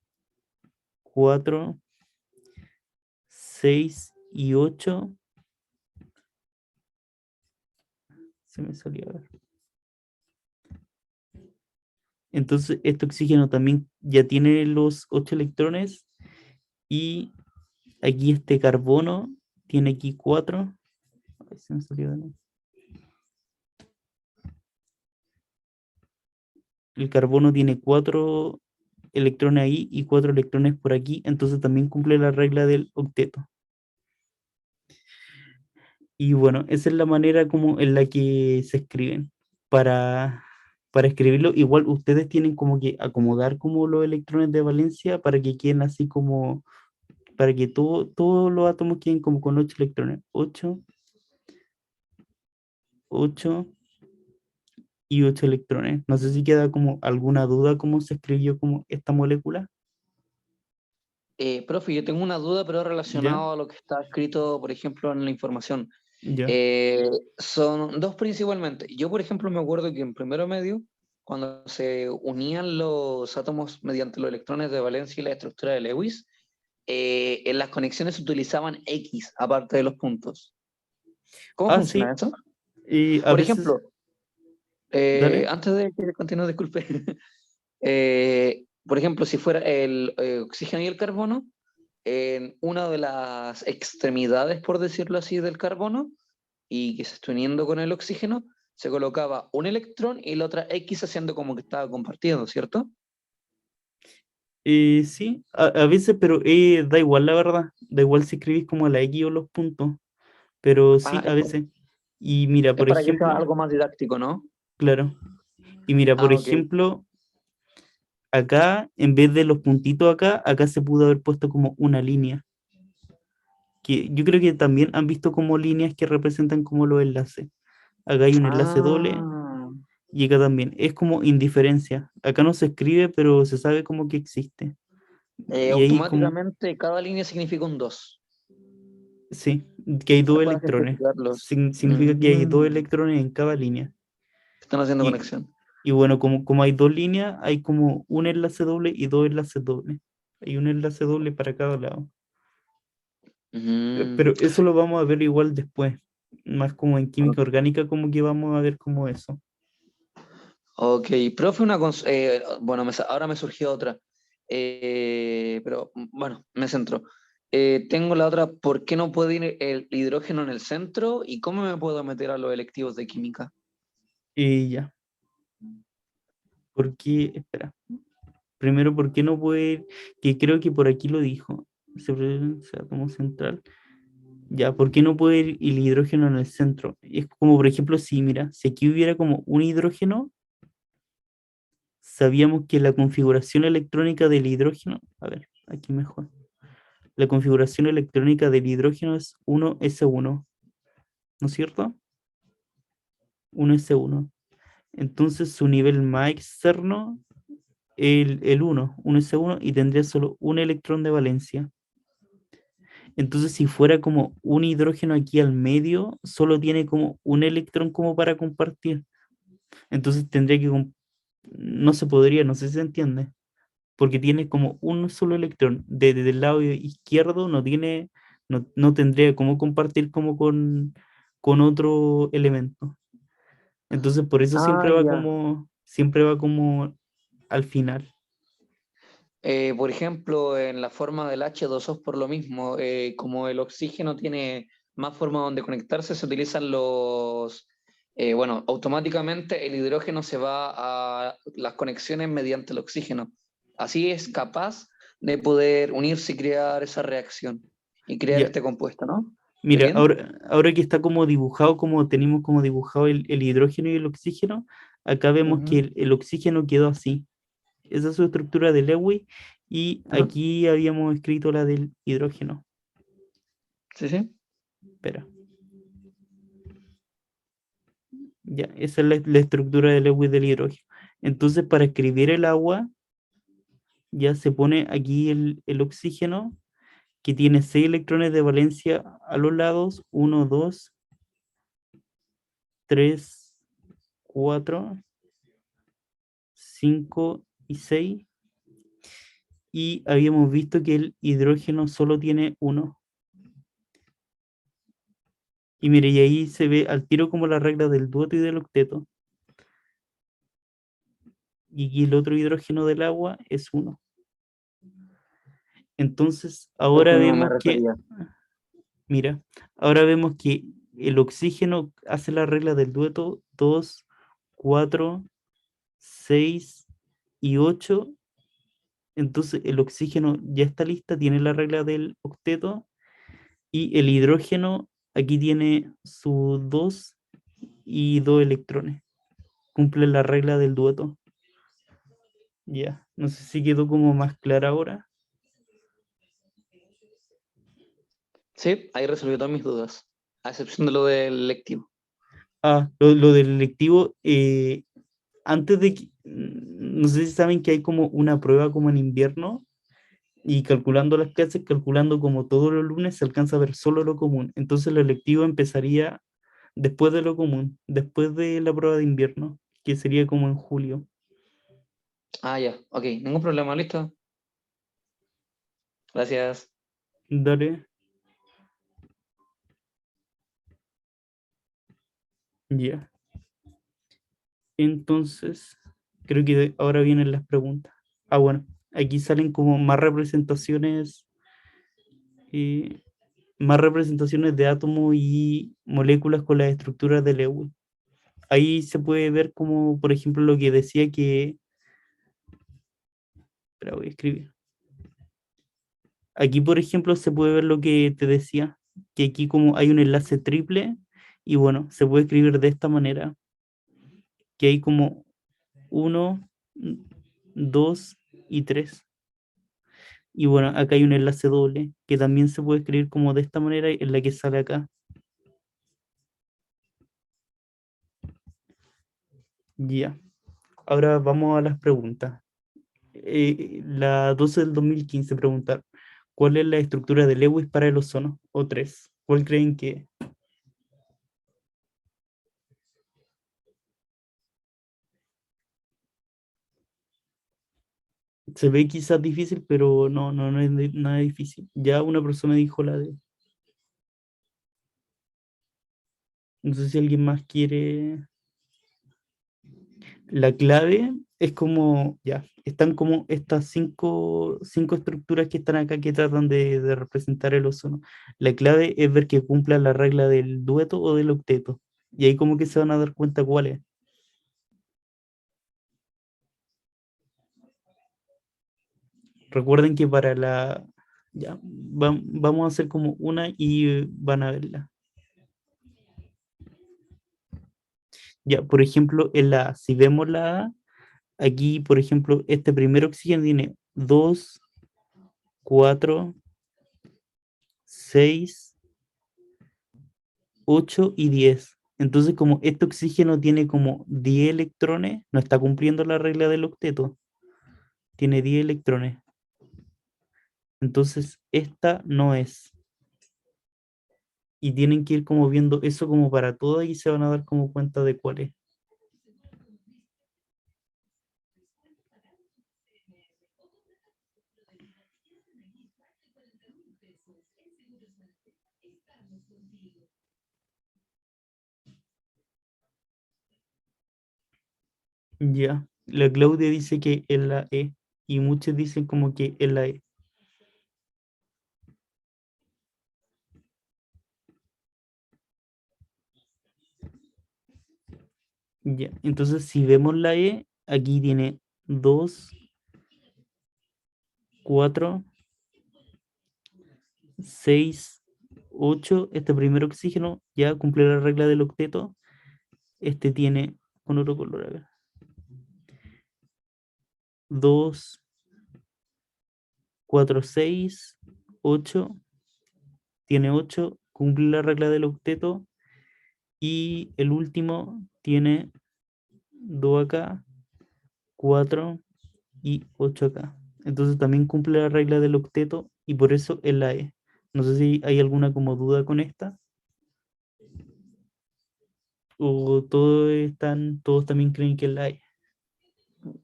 4, 6 y 8. Se me salió a ver. Entonces, este oxígeno también ya tiene los 8 electrones, y aquí este carbono tiene aquí 4. Ay, se me salió de nuevo. El carbono tiene 4 electrones ahí y 4 electrones por aquí, entonces también cumple la regla del octeto. Y bueno, esa es la manera como en la que se escriben. Para escribirlo, igual ustedes tienen como que acomodar como los electrones de valencia para que queden así como, para que todos los átomos queden como con 8 electrones. 8, 8 y 8 electrones. No sé si queda como alguna duda cómo se escribió como esta molécula. Profe, yo tengo una duda, pero ¿Ya? relacionado a lo que está escrito, por ejemplo, en la información. ¿Ya? Son dos principalmente. Yo, por ejemplo, me acuerdo que en primero medio, cuando se unían los átomos mediante los electrones de valencia y la estructura de Lewis, en las conexiones se utilizaban X aparte de los puntos. ¿Cómo Ah, funciona sí. eso? Y a Por veces, ejemplo, dale. antes de que continúe, disculpe, por ejemplo, si fuera el oxígeno y el carbono, en una de las extremidades, por decirlo así, del carbono, y que se está uniendo con el oxígeno, se colocaba un electrón y la otra X haciendo como que estaba compartiendo, ¿cierto? Sí, a veces, pero da igual la verdad. Da igual si escribís como la X o los puntos. Pero Ah, sí, a veces. Y mira, es por para que sea ejemplo, algo más didáctico, ¿no? claro. Y mira, por Ah, ok. ejemplo, acá, en vez de los puntitos acá se pudo haber puesto como una línea. Que yo creo que también han visto como líneas que representan como los enlaces. Acá hay un enlace doble Ah, y acá también. Es como indiferencia. Acá no se escribe, pero se sabe como que existe. Y ahí como, automáticamente cada línea significa un 2. sí, que hay dos Es para electrones. simplificarlos. Significa que hay dos electrones en cada línea. Están haciendo Y, conexión. y bueno, como hay dos líneas, hay como un enlace doble y dos enlaces dobles. Hay un enlace doble para cada lado. Mm, Pero eso lo vamos a ver igual después. Más como en química orgánica, como que vamos a ver como eso. ok, profe, bueno, ahora me surgió otra. Pero bueno, me centro. Tengo la otra, ¿por qué no puede ir el hidrógeno en el centro? ¿Y cómo me puedo meter a los electivos de química? Y ya. ¿Por qué? Espera. Primero, ¿por qué no puede ir? Que creo que por aquí lo dijo. Se átomo central. Ya, ¿por qué no puede ir el hidrógeno en el centro? Es como, por ejemplo, si, mira, si aquí hubiera como un hidrógeno, sabíamos que la configuración electrónica del hidrógeno, a ver, aquí mejor. La configuración electrónica del hidrógeno es 1s1, ¿no es cierto? 1s1. Entonces su nivel más externo, el 1s1, y tendría solo un electrón de valencia. Entonces, si fuera como un hidrógeno aquí al medio, solo tiene como un electrón como para compartir. Entonces tendría que, no se podría, no sé si se entiende, porque tiene como un solo electrón. Desde el lado izquierdo no tendría cómo compartir como con otro elemento. Entonces, por eso Ah, ya. siempre va como al final. Por ejemplo, en la forma del H2O por lo mismo, como el oxígeno tiene más formas donde conectarse, se utilizan bueno, automáticamente el hidrógeno se va a las conexiones mediante el oxígeno. Así es capaz de poder unirse y crear esa reacción y crear Ya, este compuesto, ¿no? ¿Estoy mira, bien? ahora que está como dibujado, como tenemos como dibujado el hidrógeno y el oxígeno, acá vemos que Ujú. el oxígeno quedó así. Esa es su estructura de Lewis y Ajá. aquí habíamos escrito la del hidrógeno. Sí, sí. Espera, ya, esa es la estructura de Lewis del hidrógeno. Entonces, para escribir el agua, ya se pone aquí el oxígeno, que tiene 6 electrones de valencia a los lados, uno, 2, 3, 4, 5 y 6. Y habíamos visto que el hidrógeno solo tiene uno. Y mire, y ahí se ve al tiro como la regla del dueto y del octeto. Y aquí el otro hidrógeno del agua es uno. Entonces, Lo ahora que me vemos que, refería. mira, ahora vemos que el oxígeno hace la regla del dueto 2, 4, 6 y 8. Entonces, el oxígeno ya está lista, tiene la regla del octeto. Y el hidrógeno aquí tiene sus 2 y 2 electrones. Cumple la regla del dueto. Ya, no sé si quedó como más clara ahora. Sí, ahí resolvió todas mis dudas, a excepción de lo del lectivo. Lo del electivo, antes de que, no sé si saben que hay como una prueba como en invierno y calculando las clases, calculando como todos los lunes se alcanza a ver solo lo común. Entonces lo electivo empezaría después de lo común, después de la prueba de invierno, que sería como en julio. Ah, ya, ok, ningún problema, listo. Gracias. Dale, ya. Entonces, creo que ahora vienen las preguntas. Bueno, aquí salen como eh, más representaciones de átomos y moléculas con las estructuras de Lewis. Ahí se puede ver como, por ejemplo, lo que decía que... Espera, voy a escribir. Aquí, por ejemplo, se puede ver lo que te decía, que aquí como hay un enlace triple y bueno, se puede escribir de esta manera, que hay como 1, 2 y 3. Y bueno, acá hay un enlace doble que también se puede escribir como de esta manera en la que sale acá. Ya. Ahora vamos a las preguntas. La 12 del 2015 preguntar, ¿cuál es la estructura de Lewis para el ozono? O 3. ¿Cuál creen que? Se ve quizás difícil, pero no es nada difícil. Ya una persona dijo la de... No sé si alguien más quiere... La clave es como, ya, están como estas cinco estructuras que están acá que tratan de representar el ozono. La clave es ver que cumpla la regla del dueto o del octeto. Y ahí como que se van a dar cuenta cuál es. Recuerden que para la... Ya, vamos a hacer como una y van a verla. Ya, por ejemplo, en la A, si vemos la A, aquí, por ejemplo, este primer oxígeno tiene 2, 4, 6, 8 y 10. Entonces, como este oxígeno tiene como 10 electrones, no está cumpliendo la regla del octeto. Tiene 10 electrones. Entonces, esta no es. Y tienen que ir como viendo eso como para todas y se van a dar como cuenta de cuál es. Ya. La Claudia dice que es la E. Y muchos dicen como que es la E. Ya, entonces si vemos la E, aquí tiene 2, 4, 6, 8. Este primer oxígeno ya cumple la regla del octeto. Este tiene con otro color acá. 2, 4, 6, 8. Tiene 8, cumple la regla del octeto. Y el último tiene 2 acá, 4 y 8 acá. Entonces también cumple la regla del octeto y por eso es la E. No sé si hay alguna como duda con esta. O todos también creen que es la E.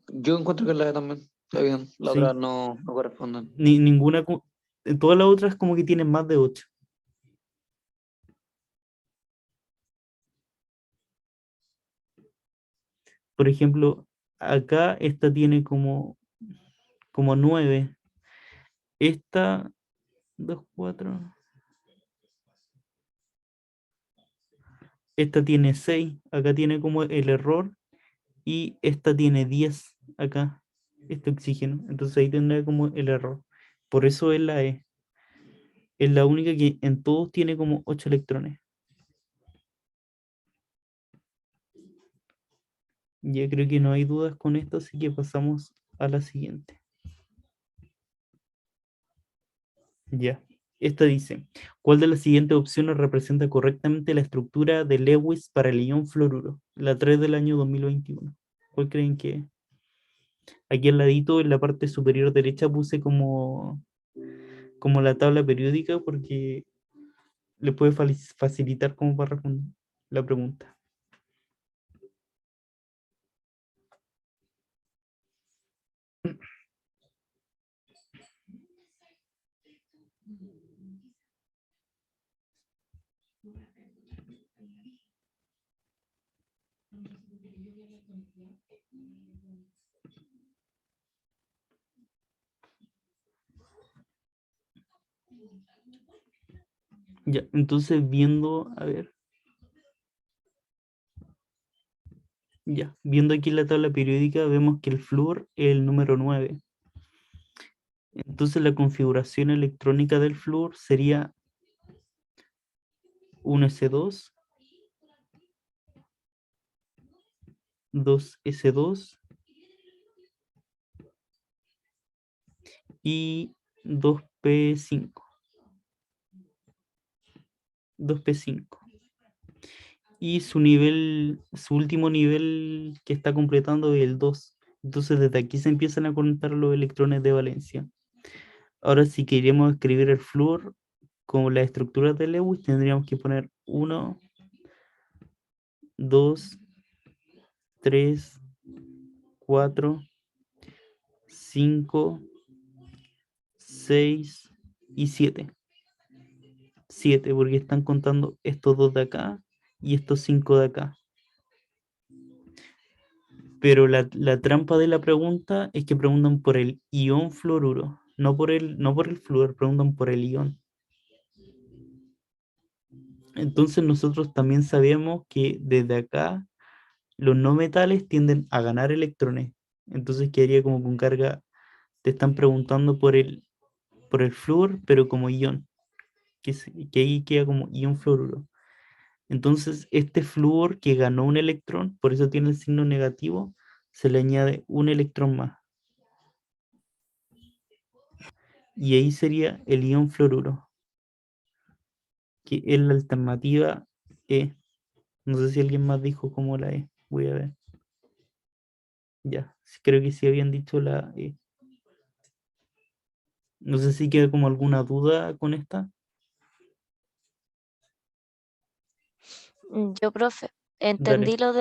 Yo encuentro que la E también está bien, la otra Sí. no corresponden. Ninguna. Todas las otras como que tienen más de 8. Por ejemplo, acá esta tiene como 9. Esta, 2, 4. Esta tiene 6. Acá tiene como el error. Y esta tiene 10 acá. Este oxígeno. Entonces ahí tendrá como el error. Por eso es la E. Es la única que en todos tiene como 8 electrones. Ya creo que no hay dudas con esto, así que pasamos a la siguiente. Ya. Esta dice, ¿cuál de las siguientes opciones representa correctamente la estructura de Lewis para el ion fluoruro? La 3 del año 2021. ¿Cuál creen que es? Aquí al ladito, en la parte superior derecha, puse como la tabla periódica porque le puede facilitar como para responder la pregunta. Ya, entonces viendo, a ver, ya, viendo aquí la tabla periódica, vemos que el flúor es el número 9. Entonces la configuración electrónica del flúor sería 1s2, 2s2 y 2p5. 2p5. Y su último nivel que está completando es el 2. Entonces desde aquí se empiezan a conectar los electrones de valencia. Ahora si queremos escribir el flúor como la estructura de Lewis, tendríamos que poner 1, 2, 3, 4, 5, 6 y 7. 7 porque están contando estos dos de acá y estos 5 de acá. Pero la trampa de la pregunta es que preguntan por el ion fluoruro, no por el flúor, preguntan por el ion. Entonces nosotros también sabemos que desde acá los no metales tienden a ganar electrones. Entonces quedaría como con carga, te están preguntando por el flúor, pero como ion, que ahí queda como ion fluoruro. Entonces este flúor que ganó un electrón, por eso tiene el signo negativo, se le añade un electrón más. Y ahí sería el ion fluoruro, que es la alternativa E. No sé si alguien más dijo cómo la E. Voy a ver. Ya, creo que sí habían dicho la E. No sé si queda como alguna duda con esta. Yo, profe, Dale. entendí Lo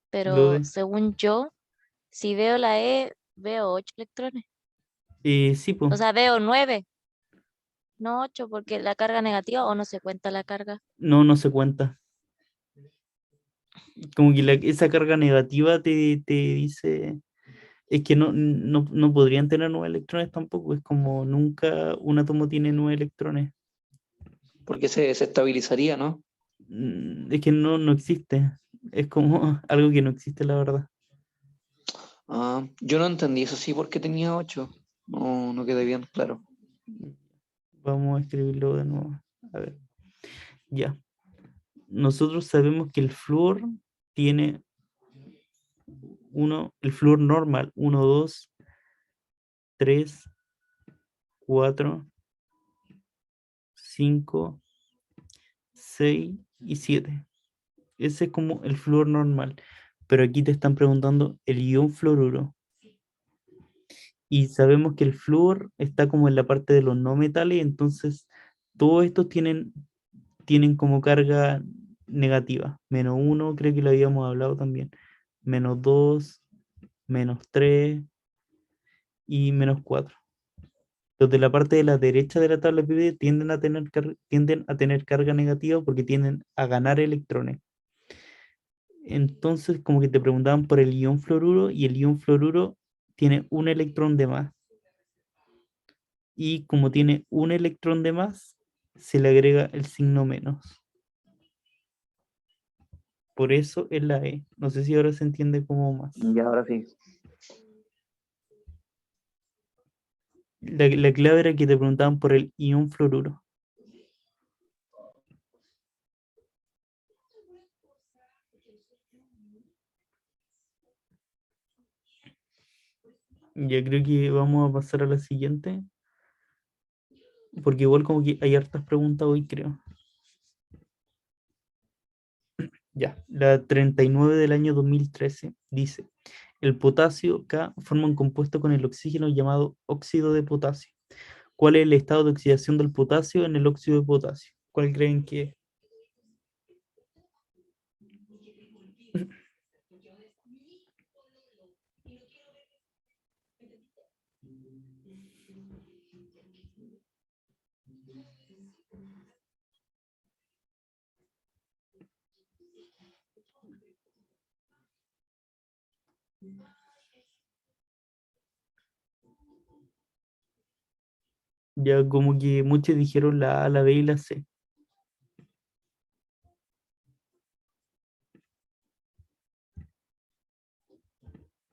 pero de. según yo, si veo la E, veo 8 electrones. Sí, pues. O sea, veo 9, no 8, porque la carga negativa o no se cuenta la carga. No, no se cuenta. Como que esa carga negativa te dice. Es que no podrían tener 9 electrones tampoco. Es como nunca un átomo tiene 9 electrones. Porque se estabilizaría, ¿no? Es que no existe. Es como algo que no existe, la verdad. Ah, yo no entendí eso sí porque tenía 8. No, no quedé bien claro. Vamos a escribirlo de nuevo. A ver. Ya. Nosotros sabemos que el flúor tiene el flúor normal, 1, 2, 3, 4, 5, 6 y 7. Ese es como el flúor normal. Pero aquí te están preguntando el ion fluoruro. Y sabemos que el flúor está como en la parte de los no metales, entonces todos estos tienen como carga negativa. -1, creo que lo habíamos hablado también. -2, -3 y -4. Los de la parte de la derecha de la tabla periódica tienden a tener carga negativa porque tienden a ganar electrones. Entonces, como que te preguntaban por el ion fluoruro y el ion fluoruro tiene un electrón de más. Y como tiene un electrón de más, se le agrega el signo menos. Por eso es la E. No sé si ahora se entiende como más. Ya, ahora sí. La clave era que te preguntaban por el ion fluoruro. Ya creo que vamos a pasar a la siguiente, porque igual como que hay hartas preguntas hoy, creo. Ya, la 39 del año 2013 dice, el potasio K forma un compuesto con el oxígeno llamado óxido de potasio. ¿Cuál es el estado de oxidación del potasio en el óxido de potasio? ¿Cuál creen que es? Ya como que muchos dijeron la A, la B y la C.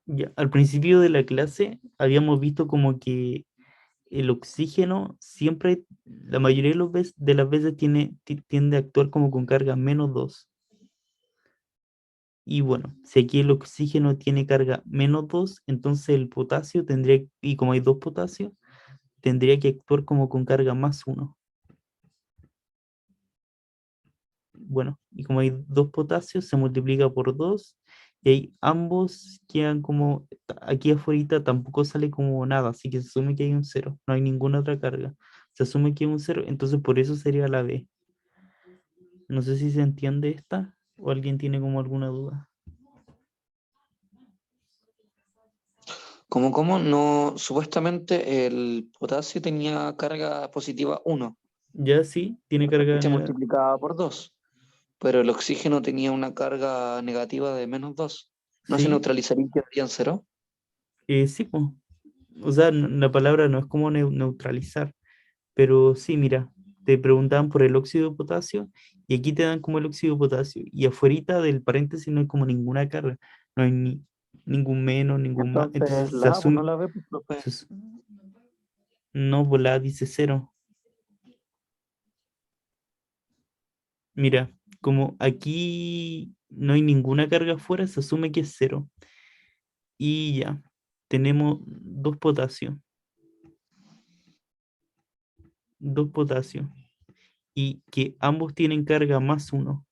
Ya, al principio de la clase habíamos visto como que el oxígeno siempre, la mayoría de las veces tiende a actuar como con carga -2. Y bueno, si aquí el oxígeno tiene carga -2, entonces el potasio tendría, y como hay dos potasios, tendría que actuar como con carga +1. Bueno, y como hay dos potasios, se multiplica por 2 y ahí ambos quedan como, aquí afuera tampoco sale como nada, así que se asume que hay un cero, no hay ninguna otra carga. Se asume que hay un cero, entonces por eso sería la B. No sé si se entiende esta o alguien tiene como alguna duda. ¿Cómo? No, supuestamente el potasio tenía carga positiva 1, Ya sí, tiene carga se negativa. multiplicaba por 2, pero el oxígeno tenía una carga negativa de -2. ¿No se Sí, neutralizaría y quedaría en cero? sí, po. O sea, la palabra no es como neutralizar, pero sí, mira, te preguntaban por el óxido de potasio y aquí te dan como el óxido de potasio y afuerita del paréntesis no hay como ninguna carga, no hay ningún menos, ningún más, Entonces entonces se la A, pues no asume, la B, pues, profe. se as- no, pues la A dice cero. Mira, como aquí no hay ninguna carga afuera, se asume que es cero. Y ya, tenemos dos potasios, y que ambos tienen carga +1.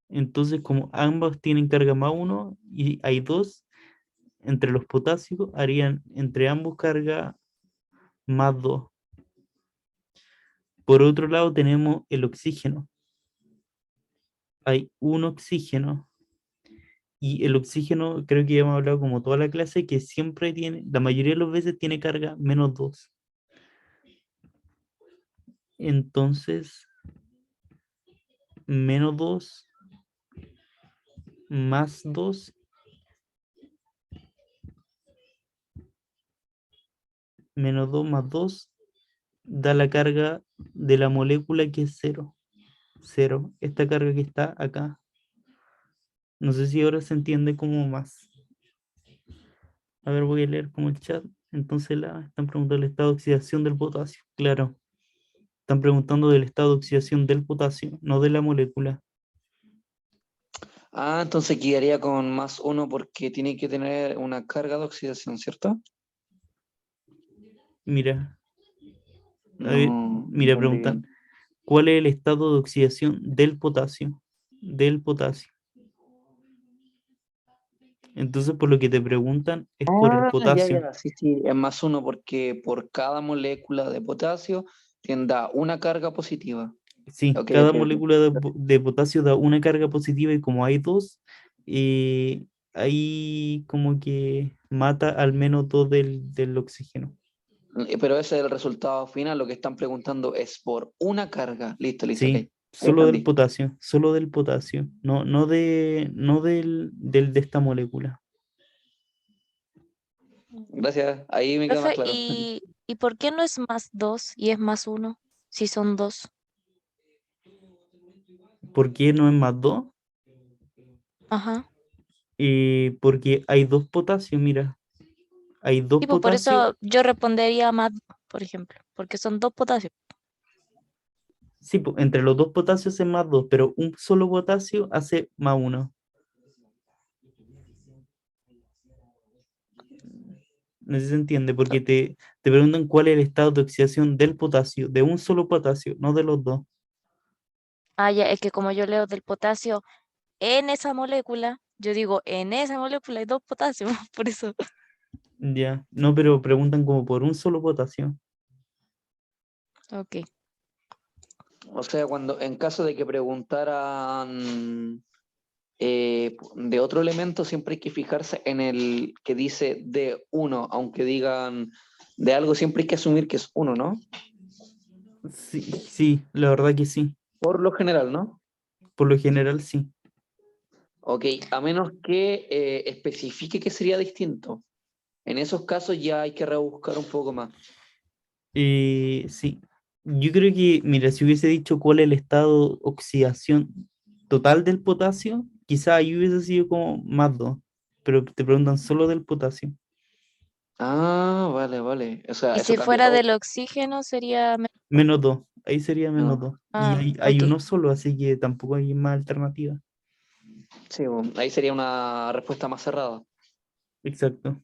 Entonces, como ambos tienen carga +1 y hay dos, entre los potasios harían entre ambos carga +2. Por otro lado, tenemos el oxígeno. Hay un oxígeno y el oxígeno, creo que ya hemos hablado como toda la clase, que siempre tiene, la mayoría de las veces tiene carga -2. Entonces, -2 +2, -2 más 2 da la carga de la molécula que es cero. Cero. Esta carga que está acá. No sé si ahora se entiende como más. A ver, voy a leer como el chat. Entonces están preguntando el estado de oxidación del potasio. Claro, están preguntando del estado de oxidación del potasio, no de la molécula. Ah, entonces quedaría con +1 porque tiene que tener una carga de oxidación, ¿cierto? Mira, a ver, No, no mira, entendí preguntan, bien. ¿cuál es el estado de oxidación del potasio? Del potasio. Entonces, por lo que te preguntan, es por el Ah, ya, potasio. ya, sí, sí, es +1 porque por cada molécula de potasio tiene una carga positiva. Sí, Ok, ok, cada ok. molécula de potasio da una carga positiva y como hay dos, ahí como que mata al menos dos del oxígeno. Pero ese es el resultado final, lo que están preguntando es por una carga. Listo, listo, ok. Sí, Ahí entendí. solo del potasio, no de esta molécula. Gracias, ahí me queda más Profe, claro. ¿y por qué no es +2 y es +1 si son dos? ¿Por qué no es más 2? Ajá. Porque hay dos potasios, mira, hay dos Tipo, por potasios. eso yo respondería más, por ejemplo, porque son dos potasios. Sí, entre los dos potasios es +2, pero un solo potasio hace +1. No sé si se entiende, porque te preguntan cuál es el estado de oxidación del potasio, de un solo potasio, no de los dos. Ah, ya, es que como yo leo del potasio en esa molécula, yo digo, en esa molécula hay dos potasios, por eso. Ya, no, pero preguntan como por un solo potasio. Ok. O sea, cuando en caso de que preguntaran de otro elemento, siempre hay que fijarse en el que dice de uno, aunque digan de algo, siempre hay que asumir que es uno, ¿no? Sí, sí, la verdad que sí. Por lo general, ¿no? Por lo general sí. Ok, a menos que especifique que sería distinto. En esos casos ya hay que rebuscar un poco más. Sí, yo creo que, mira, si hubiese dicho cuál es el estado de oxidación total del potasio, quizá ahí hubiese sido como más dos, pero te preguntan solo del potasio. Ah, vale, vale. O sea, Y eso si cambia fuera todo. del oxígeno sería... Menos dos, ahí sería menos No. dos. Y Ah, hay ok. uno solo, así que tampoco hay más alternativa. Sí, bueno, ahí sería una respuesta más cerrada. Exacto.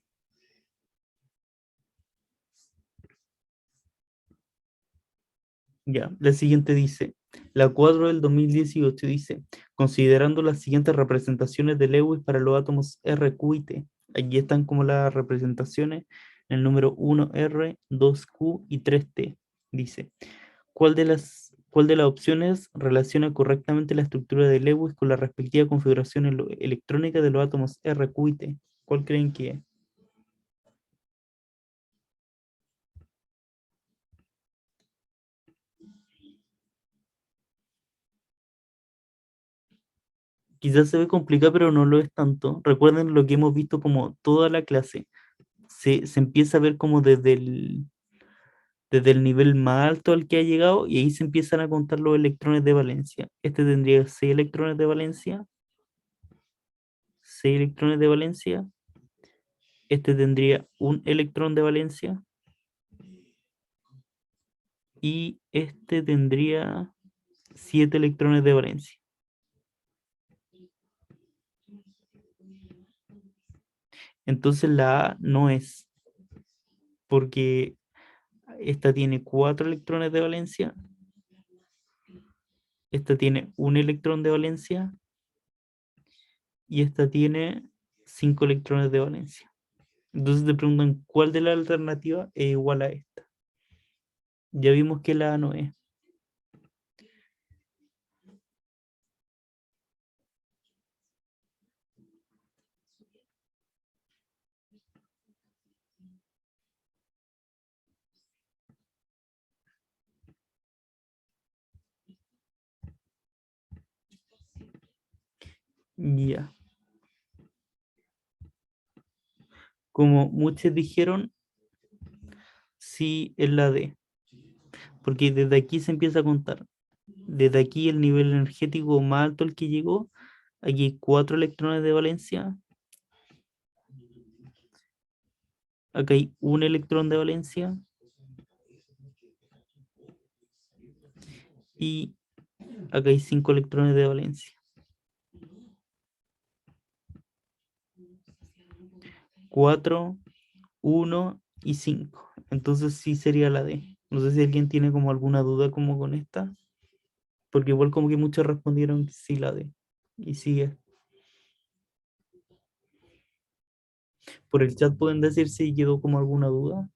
Ya, la siguiente dice, la 4 del 2018 dice, considerando las siguientes representaciones de Lewis para los átomos R, Q y T. Aquí están como las representaciones, el número 1R, 2Q y 3T. Dice, cuál de las opciones relaciona correctamente la estructura de Lewis con la respectiva configuración electrónica de los átomos R, Q y T? ¿Cuál creen que es? Quizás se ve complicado, pero no lo es tanto. Recuerden lo que hemos visto como toda la clase. Se empieza a ver como desde el nivel más alto al que ha llegado y ahí se empiezan a contar los electrones de valencia. Este tendría 6 electrones de valencia, 6 electrones de valencia. Este tendría un electrón de valencia y este tendría 7 electrones de valencia. Entonces la A no es, porque esta tiene 4 electrones de valencia, esta tiene un electrón de valencia y esta tiene 5 electrones de valencia. Entonces te preguntan cuál de las alternativas es igual a esta. Ya vimos que la A no es. Ya. Como muchos dijeron, sí es la D. Porque desde aquí se empieza a contar. Desde aquí el nivel energético más alto al que llegó, aquí hay 4 electrones de valencia, acá hay un electrón de valencia y acá hay 5 electrones de valencia. 4, 1 y 5. Entonces sí sería la D. No sé si alguien tiene como alguna duda como con esta, porque igual como que muchos respondieron que sí la D. Y sí es. Por el chat pueden decir si quedó como alguna duda.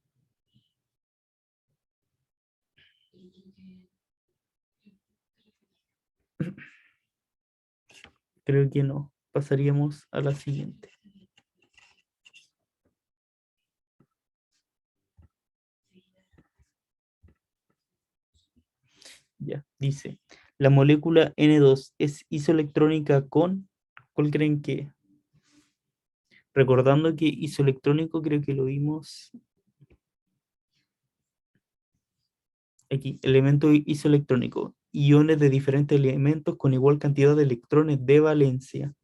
Creo que no. Pasaríamos a la siguiente. Ya, dice, la molécula N2 es isoelectrónica con, ¿cuál creen que es? Recordando que isoelectrónico creo que lo vimos aquí, elemento isoelectrónico, iones de diferentes elementos con igual cantidad de electrones de valencia.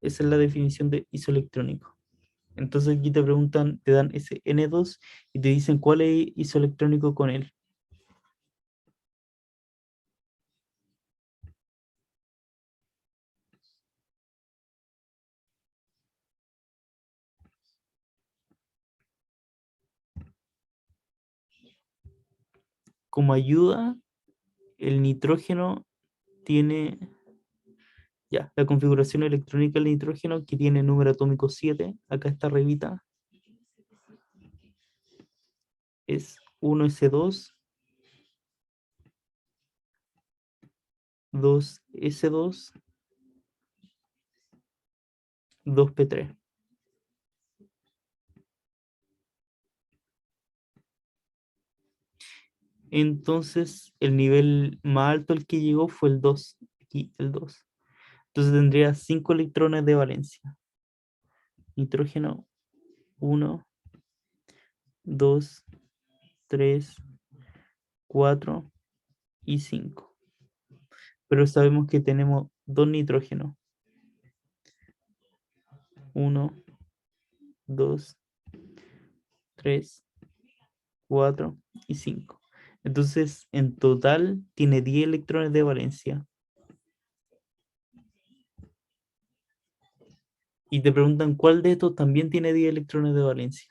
Esa es la definición de isoelectrónico. Entonces aquí te preguntan, te dan ese N2 y te dicen cuál es isoelectrónico con él. como ayuda, el nitrógeno tiene, ya, la configuración electrónica del nitrógeno que tiene número atómico 7, acá está arribita, es 1s2, 2s2, 2p3. Entonces, el nivel más alto al que llegó fue el 2, aquí el 2. Entonces tendría 5 electrones de valencia. Nitrógeno 1, 2, 3, 4 y 5. Pero sabemos que tenemos 2 nitrógenos. 1, 2, 3, 4 y 5. Entonces, en total tiene 10 electrones de valencia. Y te preguntan cuál de estos también tiene 10 electrones de valencia.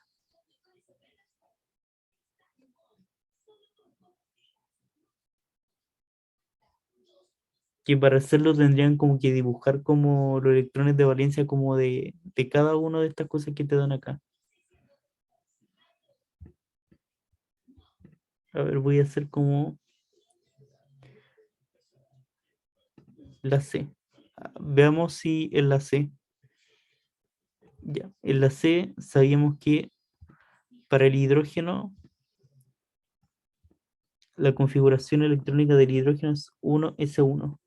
Que para hacerlo tendrían como que dibujar como los electrones de valencia como de cada una de estas cosas que te dan acá. A ver, voy a hacer como la C. Veamos si en la C. Ya, en la C sabíamos que para el hidrógeno la configuración electrónica del hidrógeno es 1s1.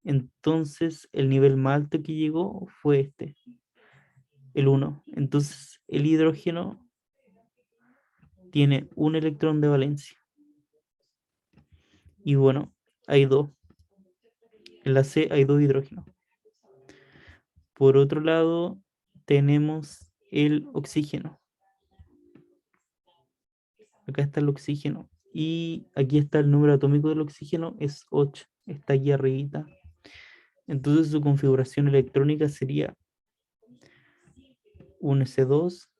Entonces el nivel más alto que llegó fue este, el 1. Entonces el hidrógeno tiene un electrón de valencia. Y bueno, hay dos. En la C hay 2 hidrógenos. Por otro lado, tenemos el oxígeno. Acá está el oxígeno. Y aquí está el número atómico del oxígeno, es 8. Está aquí arribita. Entonces su configuración electrónica sería un S2,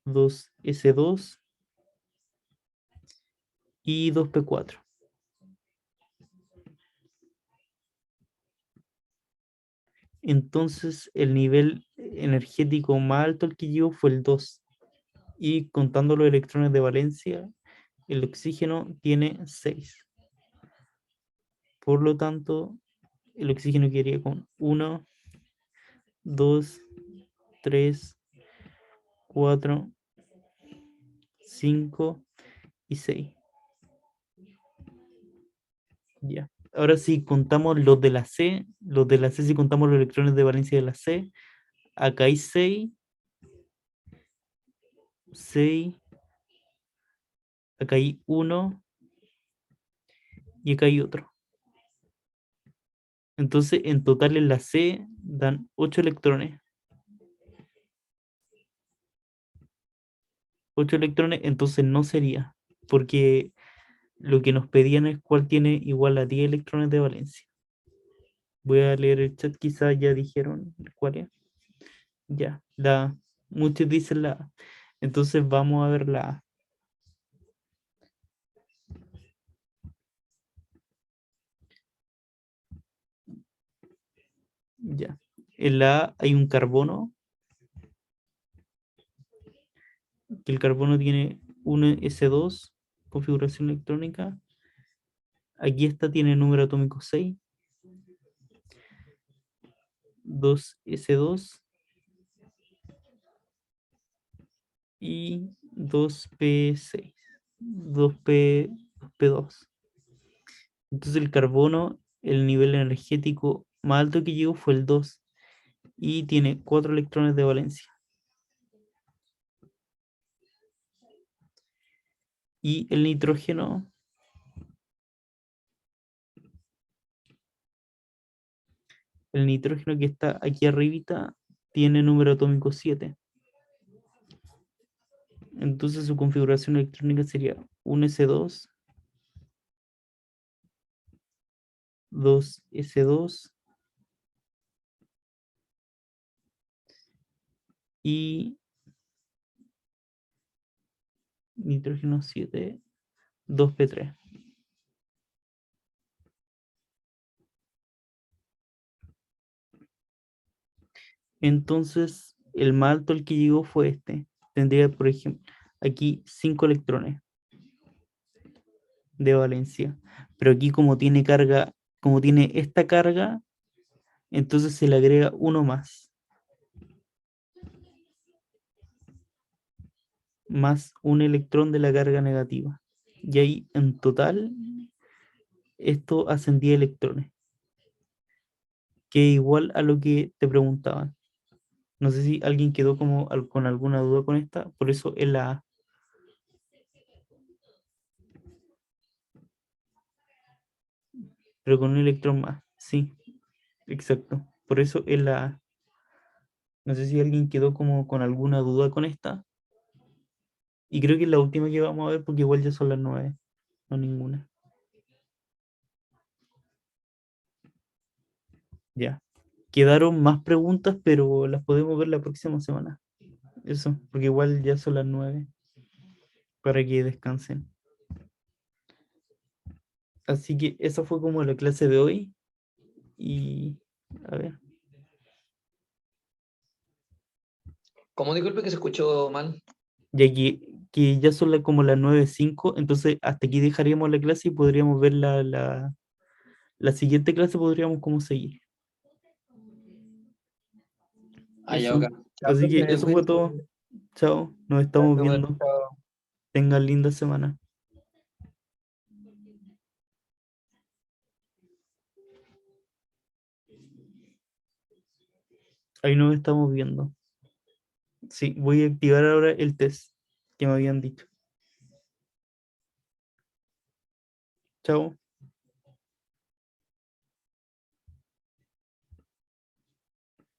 2s2 y 2p4. Entonces el nivel energético más alto al que llegó fue el 2. Y contando los electrones de valencia, el oxígeno tiene 6. Por lo tanto, el oxígeno quedaría con 1, 2, 3, 4, 5 y 6. Ya. Ahora si contamos los de la C, si contamos los electrones de valencia de la C, acá hay 6, 6, acá hay 1 y acá hay otro. Entonces, en total en la C dan 8 electrones. 8 electrones, entonces no sería, porque lo que nos pedían es cuál tiene igual a 10 electrones de valencia. Voy a leer el chat, quizás ya dijeron cuál es. Ya, muchos dicen la A. Entonces vamos a ver la A. Ya. En la A hay un carbono, que el carbono tiene un S2, configuración electrónica. Aquí esta tiene número atómico 6, 2s2 y 2p6, 2p2. Entonces el carbono, el nivel energético más alto que llegó fue el 2 y tiene 4 electrones de valencia. Y el nitrógeno que está aquí arribita tiene número atómico 7. Entonces su configuración electrónica sería un S2, 2s2 y nitrógeno 7, 2p3. Entonces, el más alto al que llegó fue este. Tendría, por ejemplo, aquí 5 electrones de valencia. Pero aquí como tiene carga, como tiene esta carga, entonces se le agrega uno más. Más un electrón de la carga negativa. Y ahí en total, esto ascendía electrones. Que es igual a lo que te preguntaban. No sé si alguien quedó como con alguna duda con esta, por eso es la A. Pero con un electrón más, sí, exacto. Por eso es la A. No sé si alguien quedó como con alguna duda con esta. Y creo que es la última que vamos a ver porque igual ya son las 9. No ninguna. Ya. Quedaron más preguntas, pero las podemos ver la próxima semana. Eso, porque igual ya son las 9. Para que descansen. Así que esa fue como la clase de hoy. Y a ver. ¿Cómo disculpe que se escuchó mal? Ya que ya son como las 9:05, entonces hasta aquí dejaríamos la clase y podríamos ver la siguiente clase, podríamos como seguir. Ah, ya, Eso. ok. Chao, Así que profe, eso fue cuídate. todo. Chao, nos Ya, estamos súper, viendo. chao. Tengan linda semana. Ahí nos estamos viendo. Sí, voy a activar ahora el test que me habían dicho. Chao.